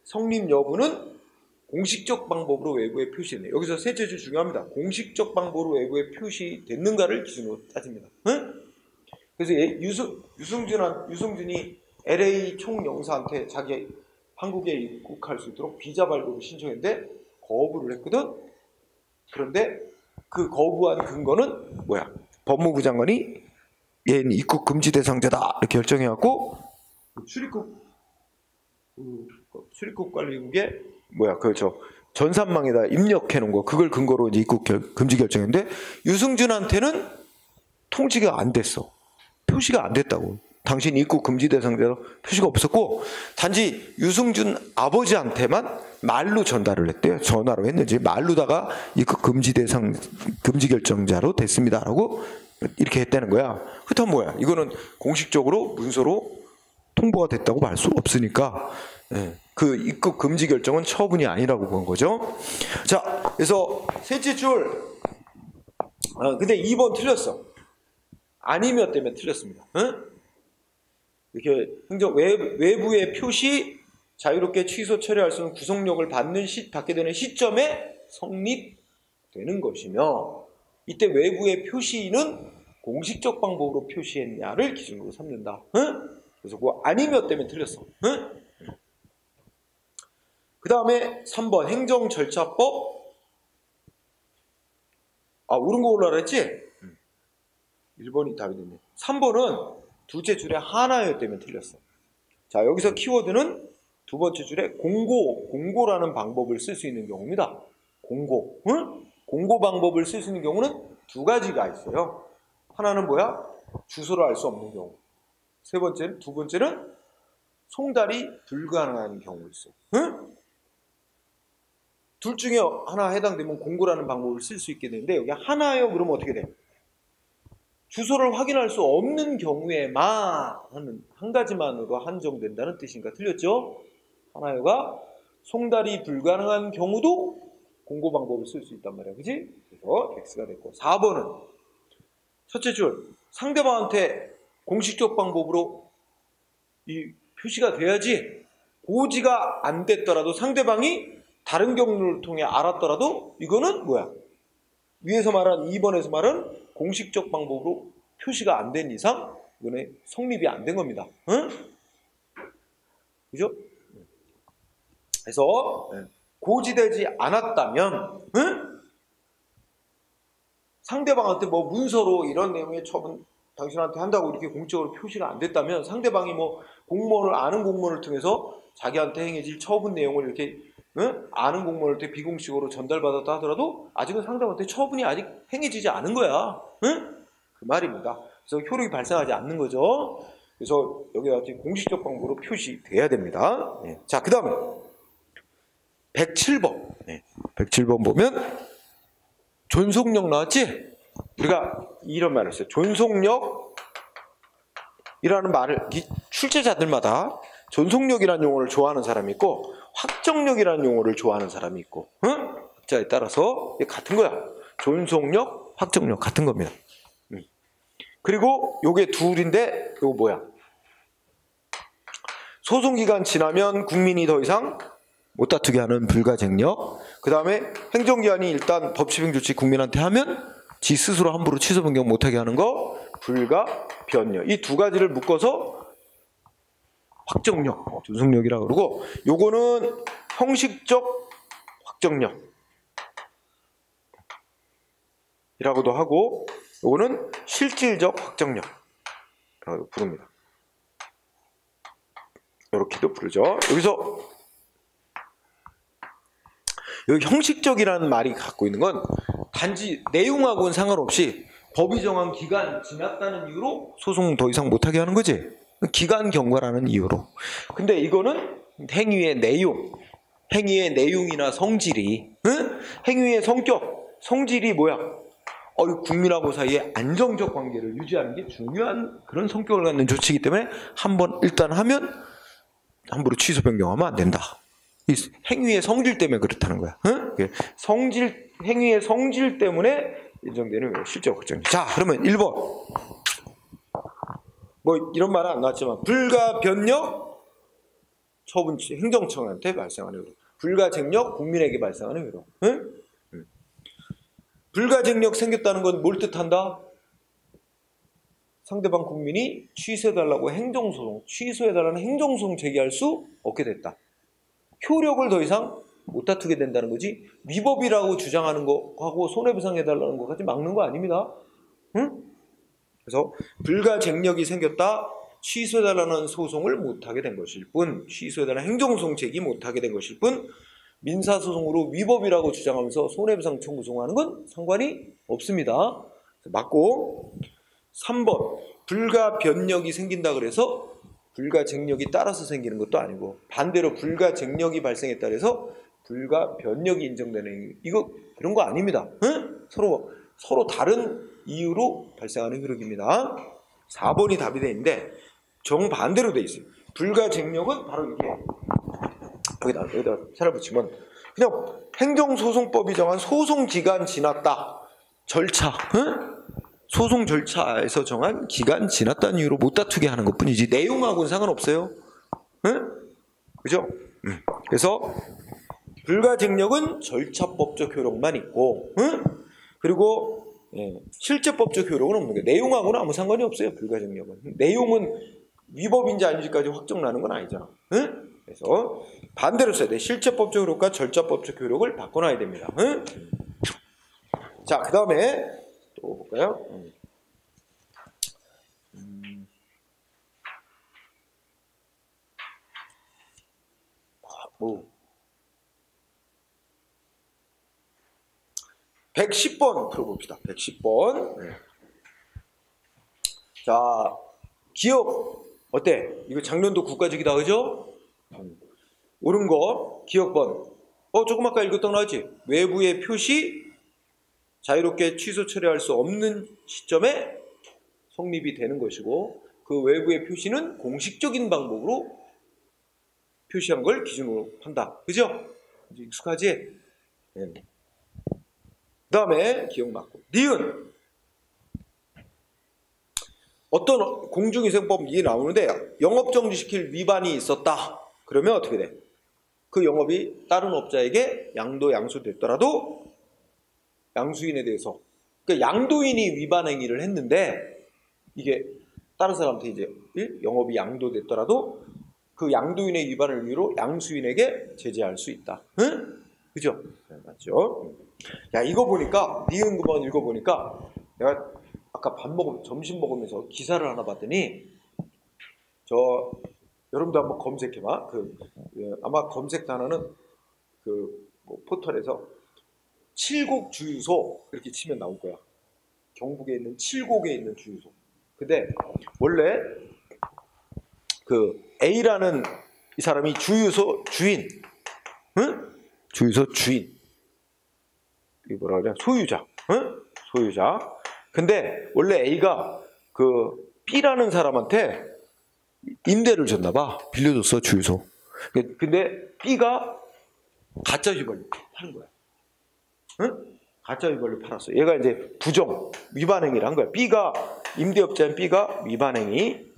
성립 여부는 공식적 방법으로 외부에 표시됐네요. 여기서 셋째 줄 중요합니다. 공식적 방법으로 외부에 표시됐는가를 기준으로 따집니다. 응? 그래서 유승준이 LA 총영사한테 자기 한국에 입국할 수 있도록 비자 발급을 신청했는데 거부를 했거든. 그런데 그 거부한 근거는 뭐야? 법무부 장관이 얘는 입국 금지 대상자다 이렇게 결정해갖고 출입국 관리국에 뭐야? 그렇죠. 전산망에다 입력해 놓은 거, 그걸 근거로 이제 입국 금지 결정했는데 유승준한테는 통지가 안 됐어. 표시가 안 됐다고. 당신 입국 금지 대상자로 표시가 없었고, 단지 유승준 아버지한테만 말로 전달을 했대요. 전화로 했는지 말로다가 입국 금지 결정자로 됐습니다라고 이렇게 했다는 거야. 그렇다면 뭐야? 이거는 공식적으로 문서로 통보가 됐다고 말 수 없으니까 그 입국 금지 결정은 처분이 아니라고 본 거죠. 자, 그래서 셋째 줄. 근데 2번 틀렸어. 아니면 때문에 틀렸습니다. 응? 이렇게 외부의 표시 자유롭게 취소 처리할 수 있는 구속력을 받게 되는 시점에 성립되는 것이며, 이때 외부의 표시는 공식적 방법으로 표시했냐를 기준으로 삼는다. 응? 그래서 그 아니면 때문에 틀렸어. 응? 그 다음에 3번 행정절차법. 옳은 거 올라라 했지? 1번이 답이 됐네. 3번은 둘째 줄에 하나였 때문에 틀렸어. 자, 여기서 키워드는 두 번째 줄에 공고라는 방법을 쓸 수 있는 경우입니다. 공고. 응? 공고 방법을 쓸 수 있는 경우는 두 가지가 있어요. 하나는 뭐야? 주소를 알 수 없는 경우. 두 번째는 송달이 불가능한 경우 있어요. 응? 둘 중에 하나 해당되면 공고라는 방법을 쓸 수 있게 되는데 여기 하나요 그러면 어떻게 돼? 주소를 확인할 수 없는 경우에만 하는 한 가지만으로 한정된다는 뜻인가? 틀렸죠? 하나요가 송달이 불가능한 경우도 공고 방법을 쓸 수 있단 말이야. 그지? 그래서 X가 됐고 4번은 첫째 줄 상대방한테 공식적 방법으로 이 표시가 돼야지 고지가 안 됐더라도 상대방이 다른 경로를 통해 알았더라도 이거는 뭐야? 위에서 말한 2번에서 말한 공식적 방법으로 표시가 안 된 이상 이거는 성립이 안 된 겁니다. 응? 그죠? 그래서 고지되지 않았다면 응? 상대방한테 뭐 문서로 이런 내용의 처분 당신한테 한다고 이렇게 공적으로 표시가 안 됐다면 상대방이 뭐 공무원을 아는 공무원을 통해서 자기한테 행해질 처분 내용을 이렇게 응? 아는 공무원을 통해 비공식으로 전달받았다 하더라도 아직은 상대방한테 처분이 아직 행해지지 않은 거야. 응? 그 말입니다. 그래서 효력이 발생하지 않는 거죠. 그래서 여기다 공식적 방법으로 표시돼야 됩니다. 네. 자, 그 다음에 107번. 네. 107번 보면 존속력 나왔지? 우리가 이런 말을 했어요. 존속력이라는 말을 출제자들마다 존속력이라는 용어를 좋아하는 사람이 있고 확정력이라는 용어를 좋아하는 사람이 있고 응? 학자에 따라서 같은 거야. 존속력, 확정력 같은 겁니다. 그리고 요게 둘인데 요거 뭐야? 소송기간 지나면 국민이 더 이상 못 다투게 하는 불가쟁력. 그 다음에 행정기관이 일단 법집행조치 국민한테 하면 지 스스로 함부로 취소 변경 못하게 하는 거 불가변력. 이 두 가지를 묶어서 확정력, 존속력이라고 그러고 요거는 형식적 확정력 이라고도 하고 요거는 실질적 확정력이라고 부릅니다. 이렇게도 부르죠. 여기서 여기 형식적이라는 말이 갖고 있는 건 단지 내용하고는 상관없이 법이 정한 기간 지났다는 이유로 소송 더 이상 못하게 하는 거지. 기간 경과라는 이유로. 근데 이거는 행위의 내용, 행위의 내용이나 성질이, 응? 행위의 성격, 성질이 뭐야? 국민하고 사이에 안정적 관계를 유지하는 게 중요한 그런 성격을 갖는 조치이기 때문에 한번 일단 하면 함부로 취소 변경하면 안 된다. 이 행위의 성질 때문에 그렇다는 거야. 응? 행위의 성질 때문에 인정되는 실적 확정력. 자, 그러면 1번. 뭐 이런 말은 안 나왔지만 불가변력 처분 행정청한테 발생하는 의료. 불가쟁력 국민에게 발생하는 의료. 응? 불가쟁력 생겼다는 건 뭘 뜻한다? 상대방 국민이 취소해달라고 행정소송, 취소해달라는 행정소송 제기할 수 없게 됐다. 효력을 더 이상 못 다투게 된다는 거지 위법이라고 주장하는 거하고 손해배상해달라는 것까지 막는 거 아닙니다. 응? 그래서 불가쟁력이 생겼다. 취소해달라는 소송을 못하게 된 것일 뿐, 취소해달라는 행정소송 제기 못하게 된 것일 뿐 민사소송으로 위법이라고 주장하면서 손해배상 청구 소송하는 건 상관이 없습니다. 맞고 3번 불가변력이 생긴다 그래서 불가쟁력이 따라서 생기는 것도 아니고 반대로 불가쟁력이 발생했다 그래서 불가변력이 인정되는 이거 그런 거 아닙니다. 응? 서로 다른 이유로 발생하는 효력입니다. 4번이 답이 돼 있는데 정반대로 돼 있어요. 불가쟁력은 바로 이게 여기다 살을 붙이면 그냥 행정소송법이 정한 소송기간 지났다. 절차. 응? 소송 절차에서 정한 기간 지났다는 이유로 못 다투게 하는 것뿐이지 내용하고는 상관없어요. 응? 그죠? 그래서 불가쟁력은 절차법적 효력만 있고 응? 그리고 실제법적 효력은 없는 거예요. 내용하고는 아무 상관이 없어요. 불가쟁력은. 내용은 위법인지 아닌지까지 확정나는 건 아니잖아. 응? 그래서 반대로 써야 돼. 실제법적 효력과 절차법적 효력을 바꿔놔야 됩니다. 응? 자, 그 다음에 또 볼까요? 뭐 110번 풀어봅시다. 110번. 자, 기억 어때? 이거 작년도 국가직이다, 그죠? 옳은 거 기억번 조금 아까 읽었던 거 나왔지? 외부의 표시 자유롭게 취소 처리할 수 없는 시점에 성립이 되는 것이고, 그 외부의 표시는 공식적인 방법으로 표시한 걸 기준으로 한다. 그죠? 이제 익숙하지? 네. 그 다음에 기억났고, 니은. 어떤 공중위생법 이게 나오는데 영업정지시킬 위반이 있었다. 그러면 어떻게 돼? 그 영업이 다른 업자에게 양도 양수됐더라도 양수인에 대해서, 그러니까 양도인이 위반 행위를 했는데 이게 다른 사람한테 이제 영업이 양도됐더라도 그 양도인의 위반을 이유로 양수인에게 제재할 수 있다. 응? 그죠? 네, 맞죠? 야, 이거 보니까 니은 그만 읽어보니까 내가 아까 점심 먹으면서 기사를 하나 봤더니 여러분도 한번 검색해봐. 아마 검색 단어는 뭐 포털에서 칠곡 주유소 이렇게 치면 나올 거야. 경북에 있는 칠곡에 있는 주유소. 근데 원래 A라는 이 사람이 주유소 주인, 응? 주유소 주인. 이게 뭐라 그래? 소유자, 응? 소유자. 근데 원래 A가 B라는 사람한테 임대를 줬나 봐. 빌려줬어, 주유소. 근데 B가 가짜 휘발유 파는 거야. 응? 가짜 휘발유 팔았어. 얘가 이제 위반행위를 한 거야. 임대업자인 B가 위반행위.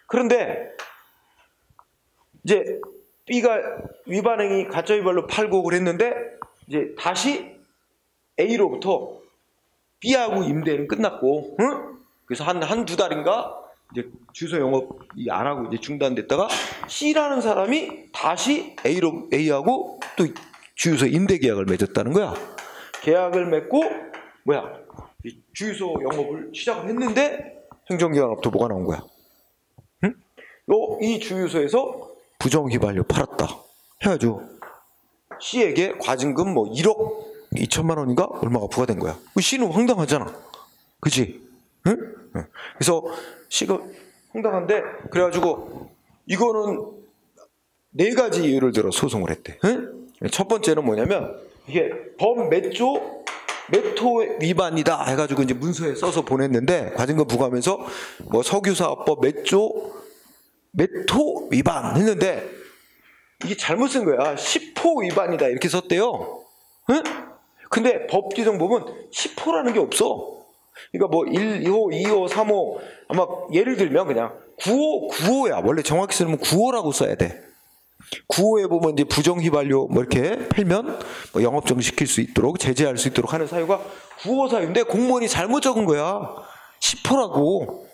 그런데 이제 B가 위반행위 가짜 휘발유 팔고 그랬는데 이제 다시 A로부터 B하고 임대는 끝났고, 응? 그래서 한두 달인가 이제 주유소 영업이 안 하고 이제 중단됐다가 C라는 사람이 다시 A하고 또 주유소 임대 계약을 맺었다는 거야. 계약을 맺고 이 주유소 영업을 시작을 했는데 행정기관으로부터 뭐가 나온 거야? 응? 이 주유소에서 부정휘발유 팔았다 해가지고 C에게 과징금 1억 2천만 원인가 얼마가 부과된 거야. C는 황당하잖아. 그치? 응? 그래서 C가 황당한데 그래가지고 이거는 4가지 이유를 들어 소송을 했대. 응? 첫 번째는 뭐냐면 이게 메토 위반이다 해가지고 이제 문서에 써서 보냈는데 과징금 부과하면서 석유사업법 메토 위반 했는데 이게 잘못 쓴 거야. 10호 위반이다 이렇게 썼대요. 응? 근데 법 규정 보면 10호라는 게 없어. 그러니까 1, 2호, 2호, 3호 아마 예를 들면 그냥 9호야. 원래 정확히 쓰면 9호라고 써야 돼. 9호에 보면 이제 부정휘발유 이렇게 팔면 영업정지 시킬 수 있도록 제재할 수 있도록 하는 사유가 9호 사유인데 공무원이 잘못 적은 거야. 10호라고.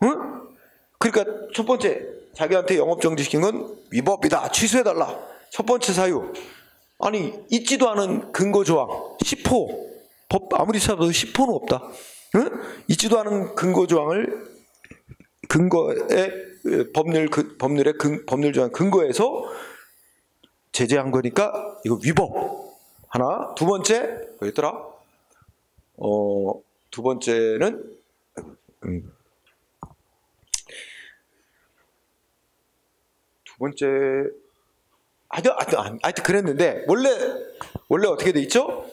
응? 그러니까 첫 번째 자기한테 영업정지 시킨 건 위법이다. 취소해달라. 첫 번째 사유. 아니 있지도 않은 근거조항 10호. 법 아무리 찾아도 10호는 없다. 응? 있지도 않은 근거조항을 법률 조항 근거에서 제재한 거니까 이거 위법. 하나. 두 번째 뭐였더라? 두 번째는 하여튼 그랬는데 원래 어떻게 돼 있죠?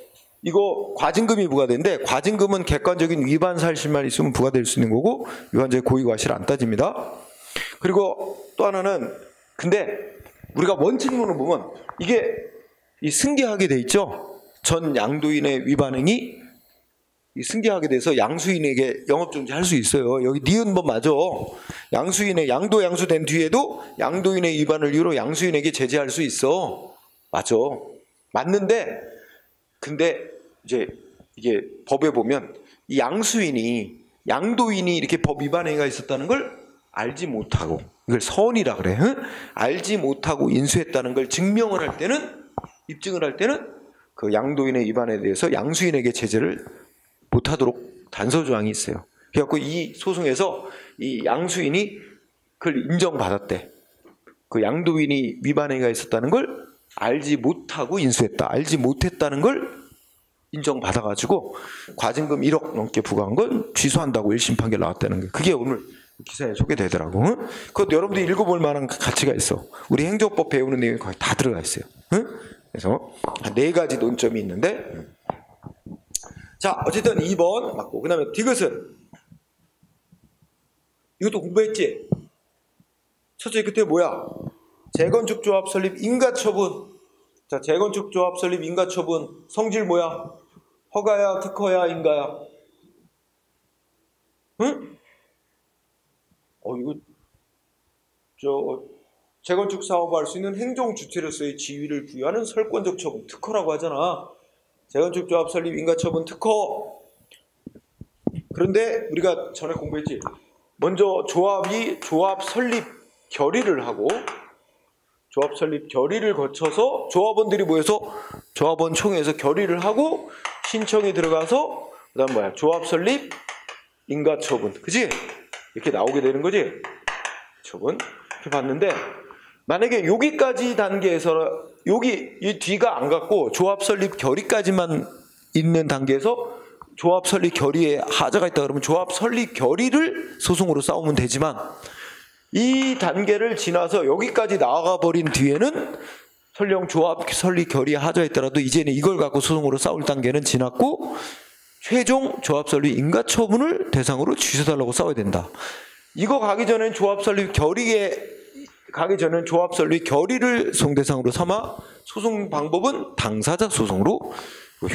이거 과징금이 부과되는데 과징금은 객관적인 위반 사실만 있으면 부과될 수 있는 거고 위반자의 고의 과실을 안 따집니다. 그리고 또 하나는 근데 우리가 원칙론을 보면 이게 승계하게 돼 있죠. 전 양도인의 위반 행위 승계하게 돼서 양수인에게 영업정지 할 수 있어요. 여기 니은법 맞아. 양수된 뒤에도 양도인의 위반을 이유로 양수인에게 제재할 수 있어. 맞아. 맞는데 근데 이제 이게 법에 보면 이 양도인이 이렇게 법 위반 행위가 있었다는 걸 알지 못하고 이걸 서원이라 그래. 응? 알지 못하고 인수했다는 걸 입증을 할 때는 그 양도인의 위반에 대해서 양수인에게 제재를 못하도록 단서조항이 있어요. 그래갖고 이 소송에서 이 양수인이 그걸 인정받았대. 그 양도인이 위반 행위가 있었다는 걸 알지 못하고 인수했다. 알지 못했다는 걸 인정받아가지고 과징금 1억 넘게 부과한 건 취소한다고 1심 판결 나왔다는 게 그게 오늘 기사에 소개되더라고. 응? 그것도 여러분들이 읽어볼 만한 가치가 있어. 우리 행정법 배우는 내용이 거의 다 들어가 있어요. 응? 그래서 한 4가지 논점이 있는데, 자 어쨌든 2번 맞고, 그 다음에 디귿은 이것도 공부했지? 첫째 끝에 뭐야? 재건축 조합 설립 인가처분. 자, 재건축 조합 설립 인가처분 성질 뭐야? 허가야, 특허야, 인가야? 응? 이거 재건축 사업을 할 수 있는 행정주체로서의 지위를 부여하는 설권적 처분, 특허라고 하잖아. 재건축 조합 설립 인가처분 특허. 그런데 우리가 전에 공부했지? 먼저 조합이 조합 설립 결의를 하고, 조합 설립 결의를 거쳐서 조합원들이 모여서 조합원 총회에서 결의를 하고 신청이 들어가서 그 다음 뭐야? 조합 설립 인가처분. 그지? 이렇게 나오게 되는 거지? 처분. 이렇게 봤는데, 만약에 여기까지 단계에서 여기 이 뒤가 안 갔고 조합 설립 결의까지만 있는 단계에서 조합 설립 결의에 하자가 있다 그러면 조합 설립 결의를 소송으로 싸우면 되지만, 이 단계를 지나서 여기까지 나아가 버린 뒤에는 설령 조합 설립 결의에 하자가 있더라도 이제는 이걸 갖고 소송으로 싸울 단계는 지났고 최종 조합 설립 인가처분을 대상으로 주셔달라고 싸워야 된다. 이거 가기 전엔 조합 설립 결의에 가기 전엔 조합 설립 결의를 소송 대상으로 삼아 소송 방법은 당사자 소송으로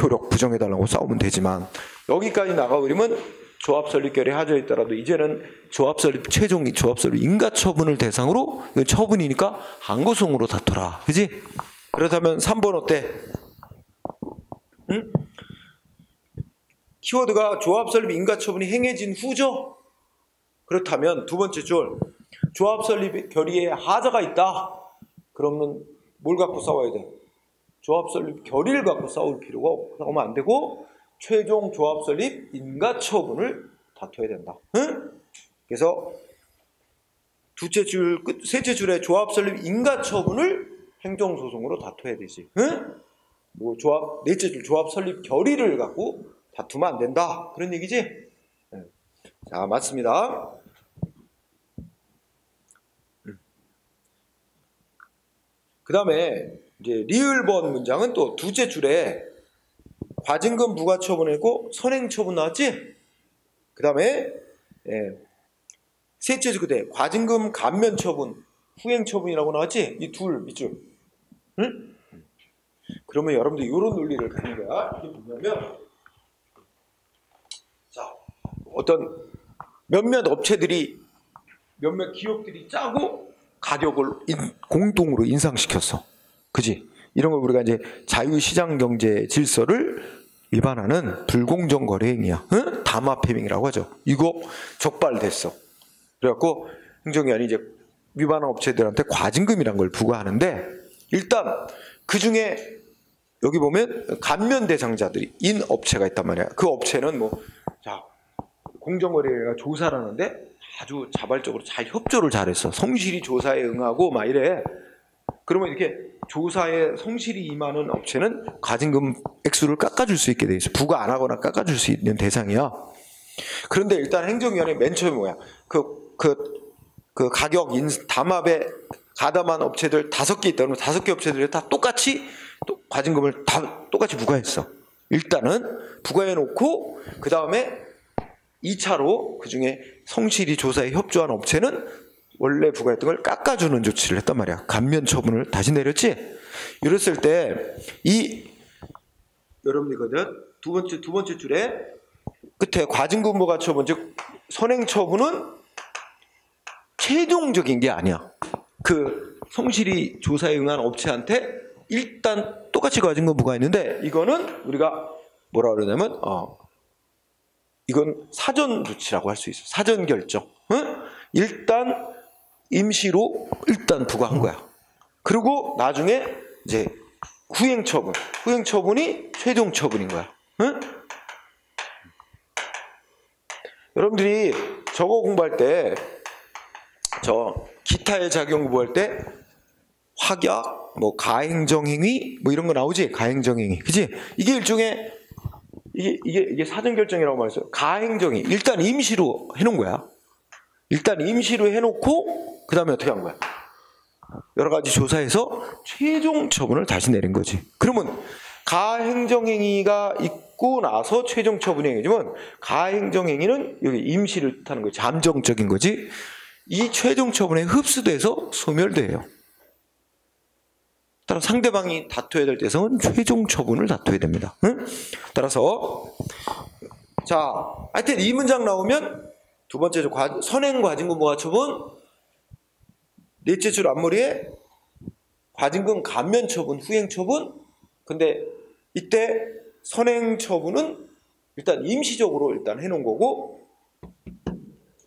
효력 부정해달라고 싸우면 되지만, 여기까지 나가버리면 조합 설립 결의 하자에 있더라도 이제는 조합 설립 최종 조합 설립 인가 처분을 대상으로, 이건 처분이니까 항고소송으로 다투라. 그지? 그렇다면 3번 어때? 응? 키워드가 조합 설립 인가 처분이 행해진 후죠? 그렇다면 두 번째 줄, 조합 설립 결의에 하자가 있다. 그러면 뭘 갖고 싸워야 돼? 조합 설립 결의를 갖고 싸울 필요가 싸우면 안 되고 최종 조합 설립 인가 처분을 다퉈야 된다. 응? 그래서 두째 줄 끝, 셋째 줄에 조합 설립 인가 처분을 행정소송으로 다퉈야 되지. 응? 뭐 조합, 넷째 줄 조합 설립 결의를 갖고 다투면 안 된다. 그런 얘기지? 응. 자, 맞습니다. 그 다음에 이제 리을번 문장은 또 두째 줄에 과징금 부과 처분했고 선행 처분 나왔지? 그 다음에 셋째 줄 그때 과징금 감면 처분, 후행 처분이라고 나왔지? 이 둘 밑줄. 응? 그러면 여러분들 이런 논리를 갖는 거야. 이게 뭐냐면, 자, 어떤 몇몇 업체들이, 몇몇 기업들이 짜고 가격을 공동으로 인상시켰어. 그지? 이런 걸 우리가 이제 자유시장 경제 질서를 위반하는 불공정 거래 행위야. 응? 담합 해밍이라고 하죠. 이거 적발됐어. 그래갖고 행정기관이 이제 위반한 업체들한테 과징금이란 걸 부과하는데, 일단 그 중에 여기 보면 감면 대상자들이 인 업체가 있단 말이야. 그 업체는 뭐, 자, 공정거래가 조사를 하는데 아주 자발적으로 잘 협조를 잘했어. 성실히 조사에 응하고 막 이래. 그러면 이렇게 조사에 성실히 임하는 업체는 과징금 액수를 깎아줄 수 있게 돼 있어. 부과 안 하거나 깎아줄 수 있는 대상이야. 그런데 일단 행정위원회 맨 처음에 뭐야? 그 가격 담합에 가담한 업체들 5개 있다 그러면 5개 업체들이 다 똑같이 과징금을 다 똑같이 부과했어. 일단은 부과해 놓고 그 다음에 2차로 그 중에 성실히 조사에 협조한 업체는 원래 부과했던 걸 깎아주는 조치를 했단 말이야. 감면 처분을 다시 내렸지? 이랬을 때 여러분이거든. 두 번째 줄에 끝에 과징금 부과 처분, 즉 선행 처분은 최종적인 게 아니야. 그 성실히 조사에 응한 업체한테 일단 똑같이 과징금 부과했는데, 이거는 우리가 뭐라 그러냐면 이건 사전 조치라고 할 수 있어. 사전 결정. 응? 일단 임시로 일단 부과한 거야. 그리고 나중에 이제 후행 처분. 후행 처분이 최종 처분인 거야. 응? 여러분들이 저거 공부할 때, 저 기타의 작용 공부할 때 확약, 뭐 가행정행위 뭐 이런 거 나오지? 가행정행위. 그지? 이게 일종의 이게 사전 결정이라고 말했어요. 가행정이 일단 임시로 해놓은 거야. 일단 임시로 해놓고 그 다음에 어떻게 한 거야? 여러 가지 조사해서 최종 처분을 다시 내린 거지. 그러면 가행정행위가 있고 나서 최종 처분이 행해지면 가행정행위는 여기 임시를 뜻하는 거지. 잠정적인 거지. 이 최종 처분에 흡수돼서 소멸돼요. 따라 상대방이 다투어야 될 대상은 최종 처분을 다투어야 됩니다. 응? 따라서 자, 하여튼 이 문장 나오면 두 번째 선행 과징금 부과 처분, 넷째 줄 앞머리에 과징금 감면 처분, 후행 처분. 근데 이때 선행 처분은 일단 임시적으로 일단 해놓은 거고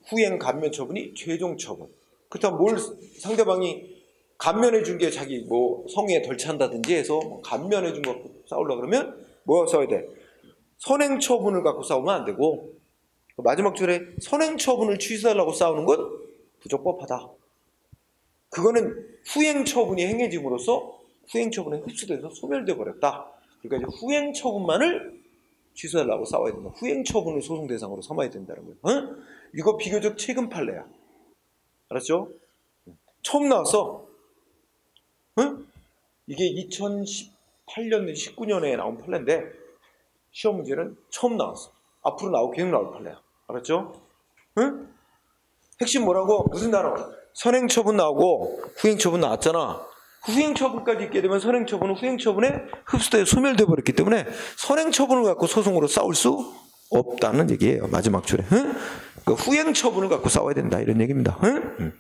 후행 감면 처분이 최종 처분. 그렇다면 뭘 상대방이 감면해 준 게 자기 뭐 성에 덜 찬다든지 해서 감면해 준 거 싸우려고 그러면 뭐 써야 돼? 선행 처분을 갖고 싸우면 안 되고 마지막 줄에 선행 처분을 취소하려고 싸우는 건 부적법하다. 그거는 후행 처분이 행해짐으로써 후행 처분에 흡수돼서 소멸돼 버렸다. 그러니까 이제 후행 처분만을 취소하려고 싸워야 된다. 후행 처분을 소송 대상으로 삼아야 된다는 거예요. 어? 이거 비교적 최근 판례야. 알았죠? 처음 나왔어. 응? 이게 2018년, 19년에 나온 판례인데 시험 문제는 처음 나왔어. 앞으로 나오고 계속 나올 판례야. 알았죠? 응? 핵심 뭐라고? 무슨 단어? 선행처분 나오고 후행처분 나왔잖아. 후행처분까지 있게 되면 선행처분은 후행처분에 흡수돼 소멸돼 버렸기 때문에 선행처분을 갖고 소송으로 싸울 수 없다는 얘기예요. 마지막 줄에. 응? 그 후행처분을 갖고 싸워야 된다 이런 얘기입니다. 응?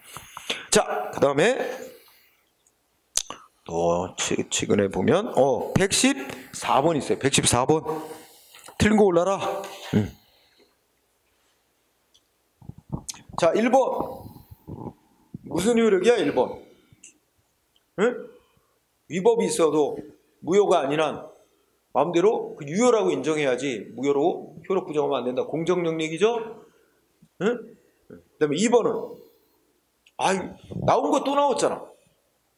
자, 그 다음에 또 최근에 보면 114번 있어요. 114번 틀린 거 올라라. 자, 1번 무슨 효력이야? 1번 응? 위법이 있어도 무효가 아닌 한 마음대로 그 유효라고 인정해야지 무효로 효력 부정하면 안 된다. 공정영역이죠? 응? 그 다음에 2번은 나온 거 또 나왔잖아.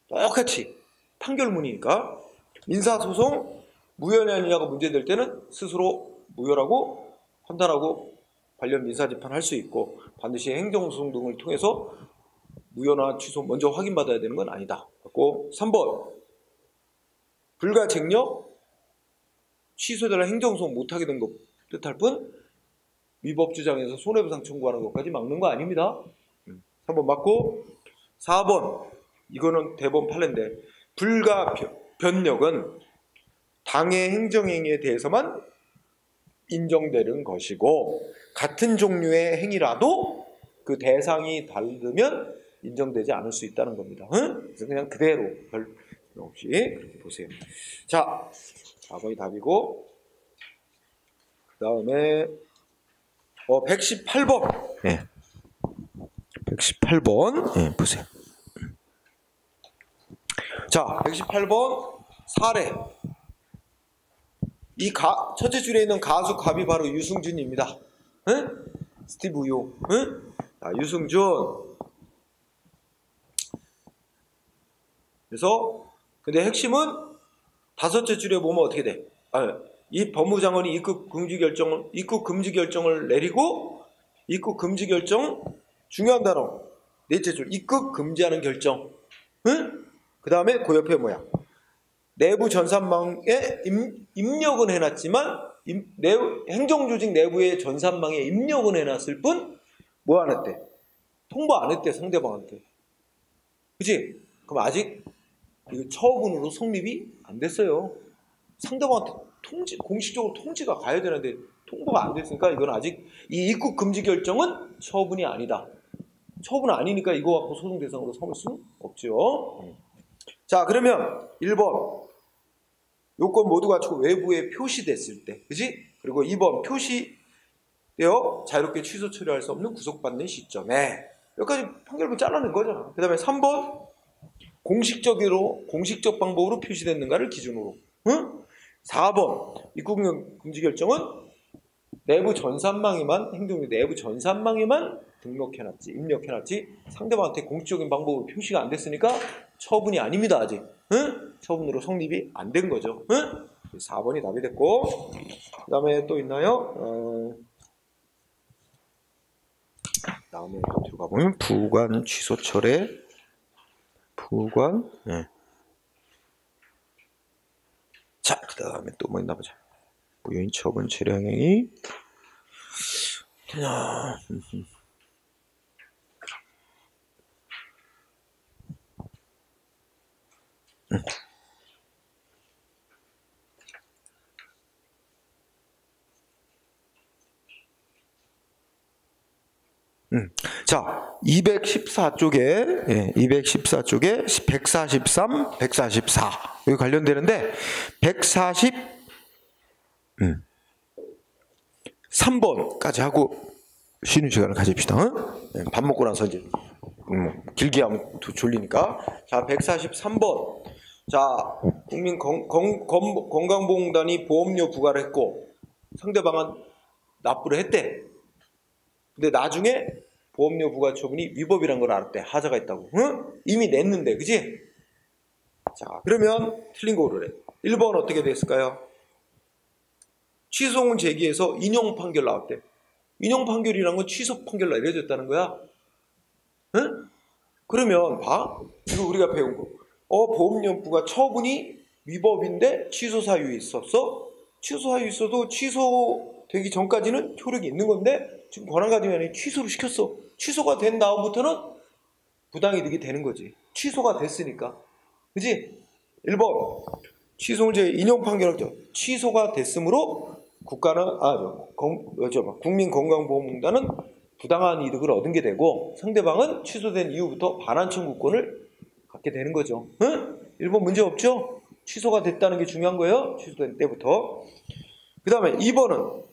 똑같이 판결문이니까 민사소송 무효냐 아니냐가 문제될 때는 스스로 무효라고 판단하고 관련 민사재판할 수 있고 반드시 행정소송 등을 통해서 무효나 취소 먼저 확인받아야 되는 건 아니다. 그리고 3번 불가쟁력 취소되라 행정소송 못하게 된 것 뜻할 뿐 위법 주장에서 손해배상 청구하는 것까지 막는 거 아닙니다. 3번 맞고 4번 이거는 대법원 판례인데 불가변력은 당해 행정행위에 대해서만 인정되는 것이고 같은 종류의 행위라도 그 대상이 다르면 인정되지 않을 수 있다는 겁니다. 응? 그래서 그냥 그대로 별 없이 그렇게 보세요. 자, 4번이 답이고 그 다음에 118번 네. 118번 네, 보세요. 자, 118번 사례. 이 첫째 줄에 있는 가수 갑이 바로 유승준입니다. 응? 스티브 요. 응? 자, 유승준. 그래서 근데 핵심은 다섯째 줄에 보면 어떻게 돼? 이 법무장관이 입국 금지 결정을 내리고 입국 금지 결정 중요한 단어 넷째 줄 입국 금지하는 결정. 응? 그 다음에 그 옆에 뭐야? 내부 전산망에 입력은 해놨지만 행정조직 내부의 전산망에 입력은 해놨을 뿐 뭐 안 했대? 통보 안 했대 상대방한테. 그치? 그럼 아직 이거 처분으로 성립이 안 됐어요. 상대방한테 공식적으로 통지가 가야 되는데 통보가 안 됐으니까 이건 아직 이 입국 금지 결정은 처분이 아니다. 처분 아니니까 이거 갖고 소송 대상으로 삼을 수는 없죠. 자, 그러면 1번 요건 모두 갖추고 외부에 표시됐을 때, 그지? 그리고 2번 표시되어 자유롭게 취소 처리할 수 없는 구속받는 시점에 여기까지 판결문 잘라낸 거잖아. 그 다음에 3번 공식적 방법으로 표시됐는가를 기준으로. 응? 4번 입국 금지 결정은 내부 전산망에만 행정부 내부 전산망에만 등록해놨지 입력해놨지 상대방한테 공식적인 방법으로 표시가 안 됐으니까 처분이 아닙니다. 아직. 응? 처분으로 성립이 안 된 거죠. 응? 4번이 답이 됐고 그 다음에 또 있나요? 다음에 또 들어가 보면 부관 취소철에 부관. 네. 자, 그 다음에 또 뭐 있나 보자. 무효인 처분 재량행위. 자, 214쪽에 214쪽에 143, 144 여기 관련되는데 143번까지 하고 쉬는 시간을 가집시다. 밥 먹고 나서 이제 길게 하면 졸리니까. 자, 143번. 자, 국민 건강보험공단이 보험료 부과를 했고 상대방은 납부를 했대. 근데 나중에 보험료 부과 처분이 위법이란 걸 알았대. 하자가 있다고. 응? 이미 냈는데, 그지? 자, 그러면 틀린 거 고르래. 1번 어떻게 됐을까요? 취소문 제기해서 인용 판결 나왔대. 인용 판결이란 건 취소 판결 내려졌다는 거야. 응? 그러면 봐. 이거 우리가 배운 거. 보험료 부과 처분이 위법인데 취소 사유에 있었어? 취소 사유 있어도 취소되기 전까지는 효력이 있는 건데 지금 권한가중위원회이 취소를 시켰어. 취소가 된 다음부터는 부당이득이 되는 거지. 취소가 됐으니까. 그지? 1번 취소문제 인용 판결했죠. 취소가 됐으므로 국가는 국민건강보험공단은 부당한 이득을 얻은 게 되고 상대방은 취소된 이후부터 반환 청구권을 갖게 되는 거죠. 응? 1번 문제 없죠? 취소가 됐다는 게 중요한 거예요. 취소된 때부터. 그 다음에 2번은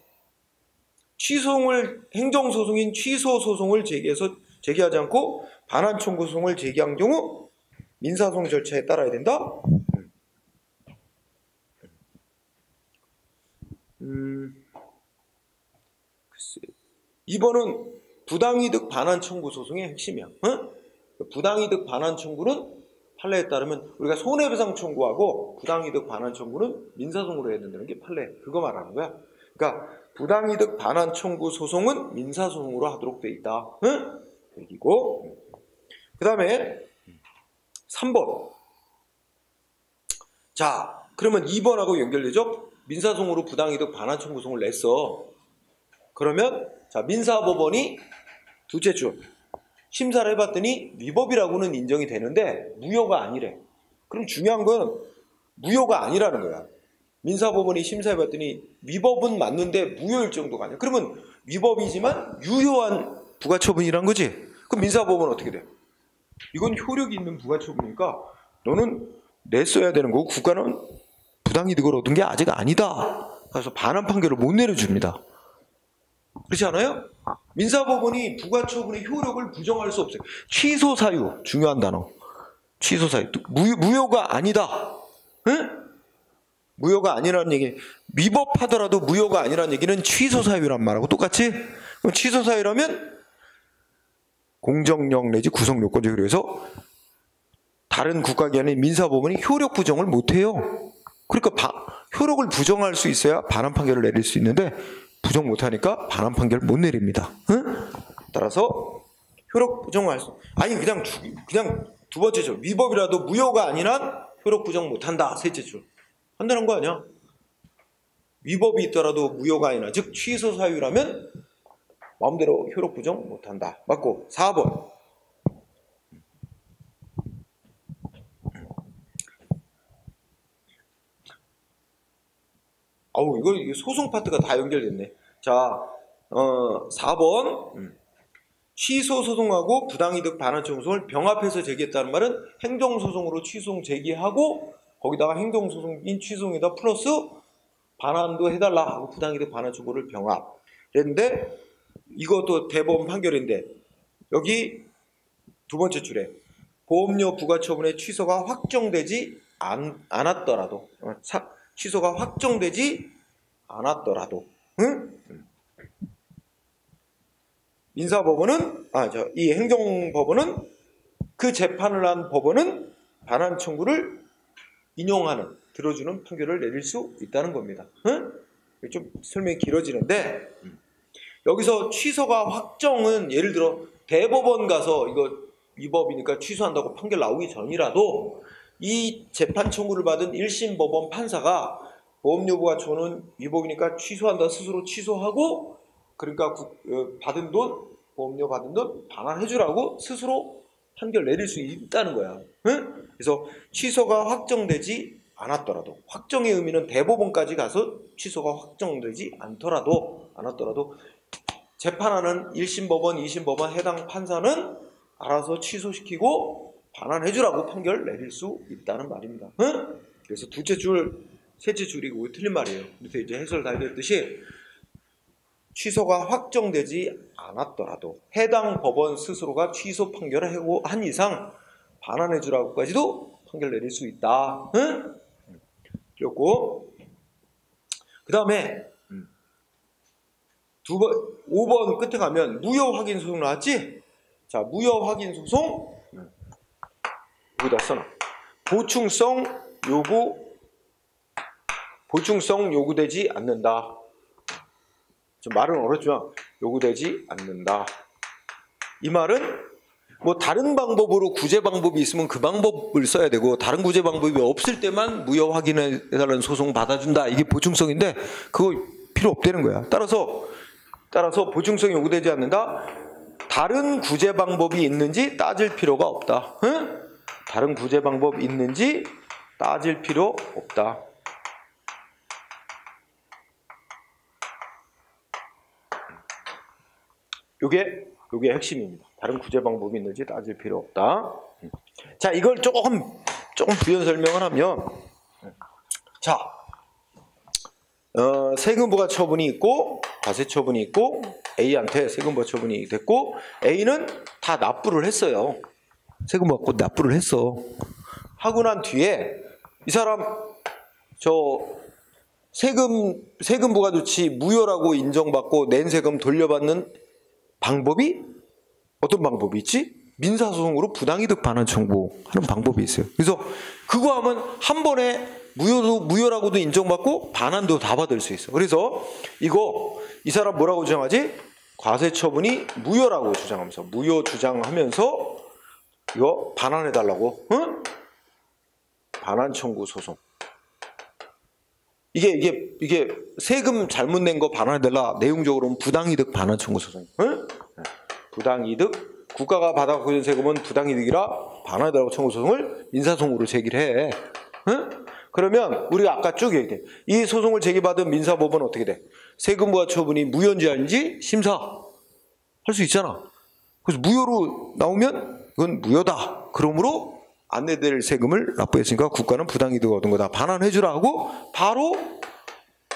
행정소송인 취소소송을 제기하지 않고 반환 청구소송을 제기한 경우 민사소송 절차에 따라야 된다. 2번은 부당이득 반환 청구 소송의 핵심이야. 응? 부당이득 반환 청구는 판례에 따르면 우리가 손해배상 청구하고 부당이득 반환 청구는 민사소송으로 해야 된다는 게 판례. 그거 말하는 거야. 그러니까 부당이득 반환 청구 소송은 민사소송으로 하도록 돼 있다. 응? 여기고. 그 다음에 3번. 자, 그러면 2번하고 연결되죠? 민사소송으로 부당이득 반환 청구소송을 냈어. 그러면 자, 민사법원이 둘째 줄 심사를 해봤더니 위법이라고는 인정이 되는데 무효가 아니래. 그럼 중요한 건 무효가 아니라는 거야. 민사법원이 심사해봤더니 위법은 맞는데 무효일 정도가 아니야. 그러면 위법이지만 유효한 부가처분이란 거지. 그럼 민사법원은 어떻게 돼? 이건 효력이 있는 부가처분이니까 너는 냈어야 되는 거고 국가는 부당이득을 얻은 게 아직 아니다. 그래서 반환 판결을 못 내려줍니다. 그렇지 않아요? 민사법원이 부가처분의 효력을 부정할 수 없어요. 취소 사유, 중요한 단어. 취소 사유. 무효가 아니다. 응? 무효가 아니라는 얘기. 위법하더라도 무효가 아니라는 얘기는 취소 사유란 말하고 똑같이. 그럼 취소 사유라면 공정력 내지 구성요건제. 그래서 다른 국가기관인 민사법원이 효력 부정을 못해요. 그러니까 효력을 부정할 수 있어야 반환 판결을 내릴 수 있는데 부정 못하니까 반환 판결 못 내립니다. 응? 따라서 효력 부정할 수 그냥 두 번째 줄 위법이라도 무효가 아니란 효력 부정 못한다. 셋째 줄 한다는 거 아니야? 위법이 있더라도 무효가 아니라 즉 취소 사유라면 마음대로 효력 부정 못한다. 맞고. 4번 이거 소송 파트가 다 연결됐네. 자, 4번 취소 소송하고 부당이득 반환 청구소송을 병합해서 제기했다는 말은 행정소송으로 취소송 제기하고 거기다가 행정소송인 취소송에다 플러스 반환도 해달라 하고 부당이득 반환 청구를 병합. 그랬는데 이것도 대법원 판결인데 여기 두 번째 줄에 보험료 부과 처분의 취소가 확정되지 않았더라도 취소가 확정되지 않았더라도 응? 민사법원은 이 행정법원은 그 재판을 한 법원은 반환 청구를 인용하는 들어주는 판결을 내릴 수 있다는 겁니다. 응? 좀 설명이 길어지는데 여기서 취소가 확정은 예를 들어 대법원 가서 이거 위법이니까 취소한다고 판결 나오기 전이라도 이 재판 청구를 받은 1심 법원 판사가 보험 여부가 저는 위법이니까 취소한다 스스로 취소하고 그러니까 받은 돈 보험료 받은 돈 반환해주라고 스스로 판결 내릴 수 있다는 거야. 응? 그래서 취소가 확정되지 않았더라도 확정의 의미는 대법원까지 가서 취소가 확정되지 않더라도 재판하는 1심 법원, 2심 법원 해당 판사는 알아서 취소시키고 반환해주라고 판결 내릴 수 있다는 말입니다. 응? 그래서 두째 줄, 셋째 줄이고 틀린 말이에요. 그래서 이제 해설 다 해드렸듯이 취소가 확정되지 않았더라도 해당 법원 스스로가 취소 판결을 한 이상 반환해주라고까지도 판결 내릴 수 있다. 응? 그렇고 그 다음에 5번 끝에 가면 무효 확인 소송 나왔지? 자, 무효 확인 소송 여기다 써놔. 보충성 요구되지 않는다. 좀 말은 어렵지만 요구되지 않는다. 이 말은 뭐 다른 방법으로 구제 방법이 있으면 그 방법을 써야 되고 다른 구제 방법이 없을 때만 무효 확인해달라는 소송 받아준다. 이게 보충성인데 그거 필요 없다는 거야. 따라서 보충성이 요구되지 않는다. 다른 구제 방법이 있는지 따질 필요가 없다. 응? 다른 구제 방법이 있는지 따질 필요 없다. 요게 핵심입니다. 다른 구제 방법이 있는지 따질 필요 없다. 자, 이걸 조금 부연 설명을 하면, 자, 세금 부과 처분이 있고 과세 처분이 있고 A한테 세금 부과 처분이 됐고 A는 다 납부를 했어요. 세금 받고 납부를 했어. 하고 난 뒤에 이 사람 세금 부과 조치 무효라고 인정받고 낸 세금 돌려받는 방법이 어떤 방법이 있지? 민사소송으로 부당이득 반환 청구하는 방법이 있어요. 그래서 그거 하면 한 번에 무효라고도 인정받고 반환도 다 받을 수 있어. 그래서 이 사람 뭐라고 주장하지? 과세 처분이 무효라고 주장하면서 무효 주장하면서 이거 반환해달라고, 응? 반환 청구 소송. 이게 세금 잘못 낸 거 반환해달라. 내용적으로는 부당이득 반환 청구 소송. 응? 부당이득 국가가 받아갖고 있는 세금은 부당이득이라 반환해달라고 청구 소송을 민사소송으로 제기를 해. 응? 그러면 우리가 아까 쭉 얘기해. 이 소송을 제기받은 민사법원은 어떻게 돼? 세금 부과 처분이 무효인지 아닌지 심사할 수 있잖아. 그래서 무효로 나오면 그건 무효다. 그러므로 안내될 세금을 납부했으니까 국가는 부당이득 얻은 거다. 반환해주라 하고 바로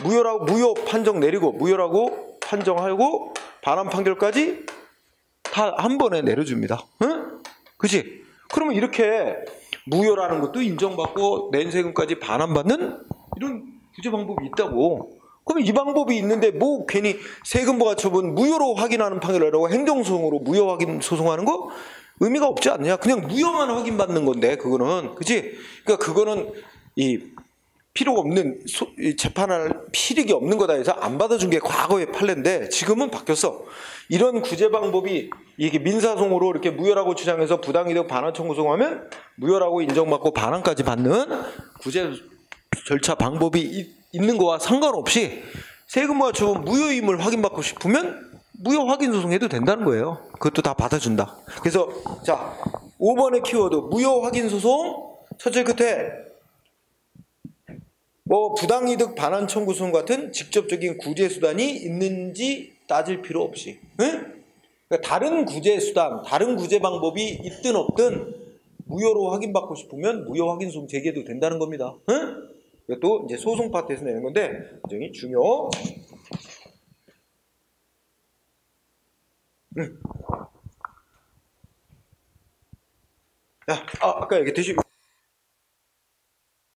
무효 판정 내리고 무효라고 판정하고 반환 판결까지 다 한 번에 내려줍니다. 응? 그치? 그러면 이렇게 무효라는 것도 인정받고 낸 세금까지 반환받는 이런 구제 방법이 있다고. 그러면 이 방법이 있는데 뭐 괜히 세금 부과 처분 무효로 확인하는 판결을 하라고 행정소송으로 무효 확인 소송하는 거 의미가 없지 않느냐. 그냥 무효만 확인받는 건데 그거는. 그치? 그러니까 그거는 이 필요가 없는 재판할 필요가 없는 거다 해서 안 받아준 게 과거의 판례인데 지금은 바뀌었어. 이런 구제 방법이 이게 민사소송으로 이렇게 무효라고 주장해서 부당이득 반환 청구 소송하면 무효라고 인정받고 반환까지 받는 구제 절차 방법이 있는 거와 상관없이 세금과 처분 무효임을 확인받고 싶으면 무효 확인 소송해도 된다는 거예요. 그것도 다 받아준다. 그래서 자 5번의 키워드 무효 확인 소송 첫째 끝에 뭐 부당이득 반환 청구 소송 같은 직접적인 구제 수단이 있는지 따질 필요 없이, 응? 그러니까 다른 구제 수단, 다른 구제 방법이 있든 없든 무효로 확인받고 싶으면 무효 확인 소송 제기해도 된다는 겁니다. 응? 이것도 이제 소송 파트에서 내는 건데 굉장히 중요. 야, 아까 얘기했듯이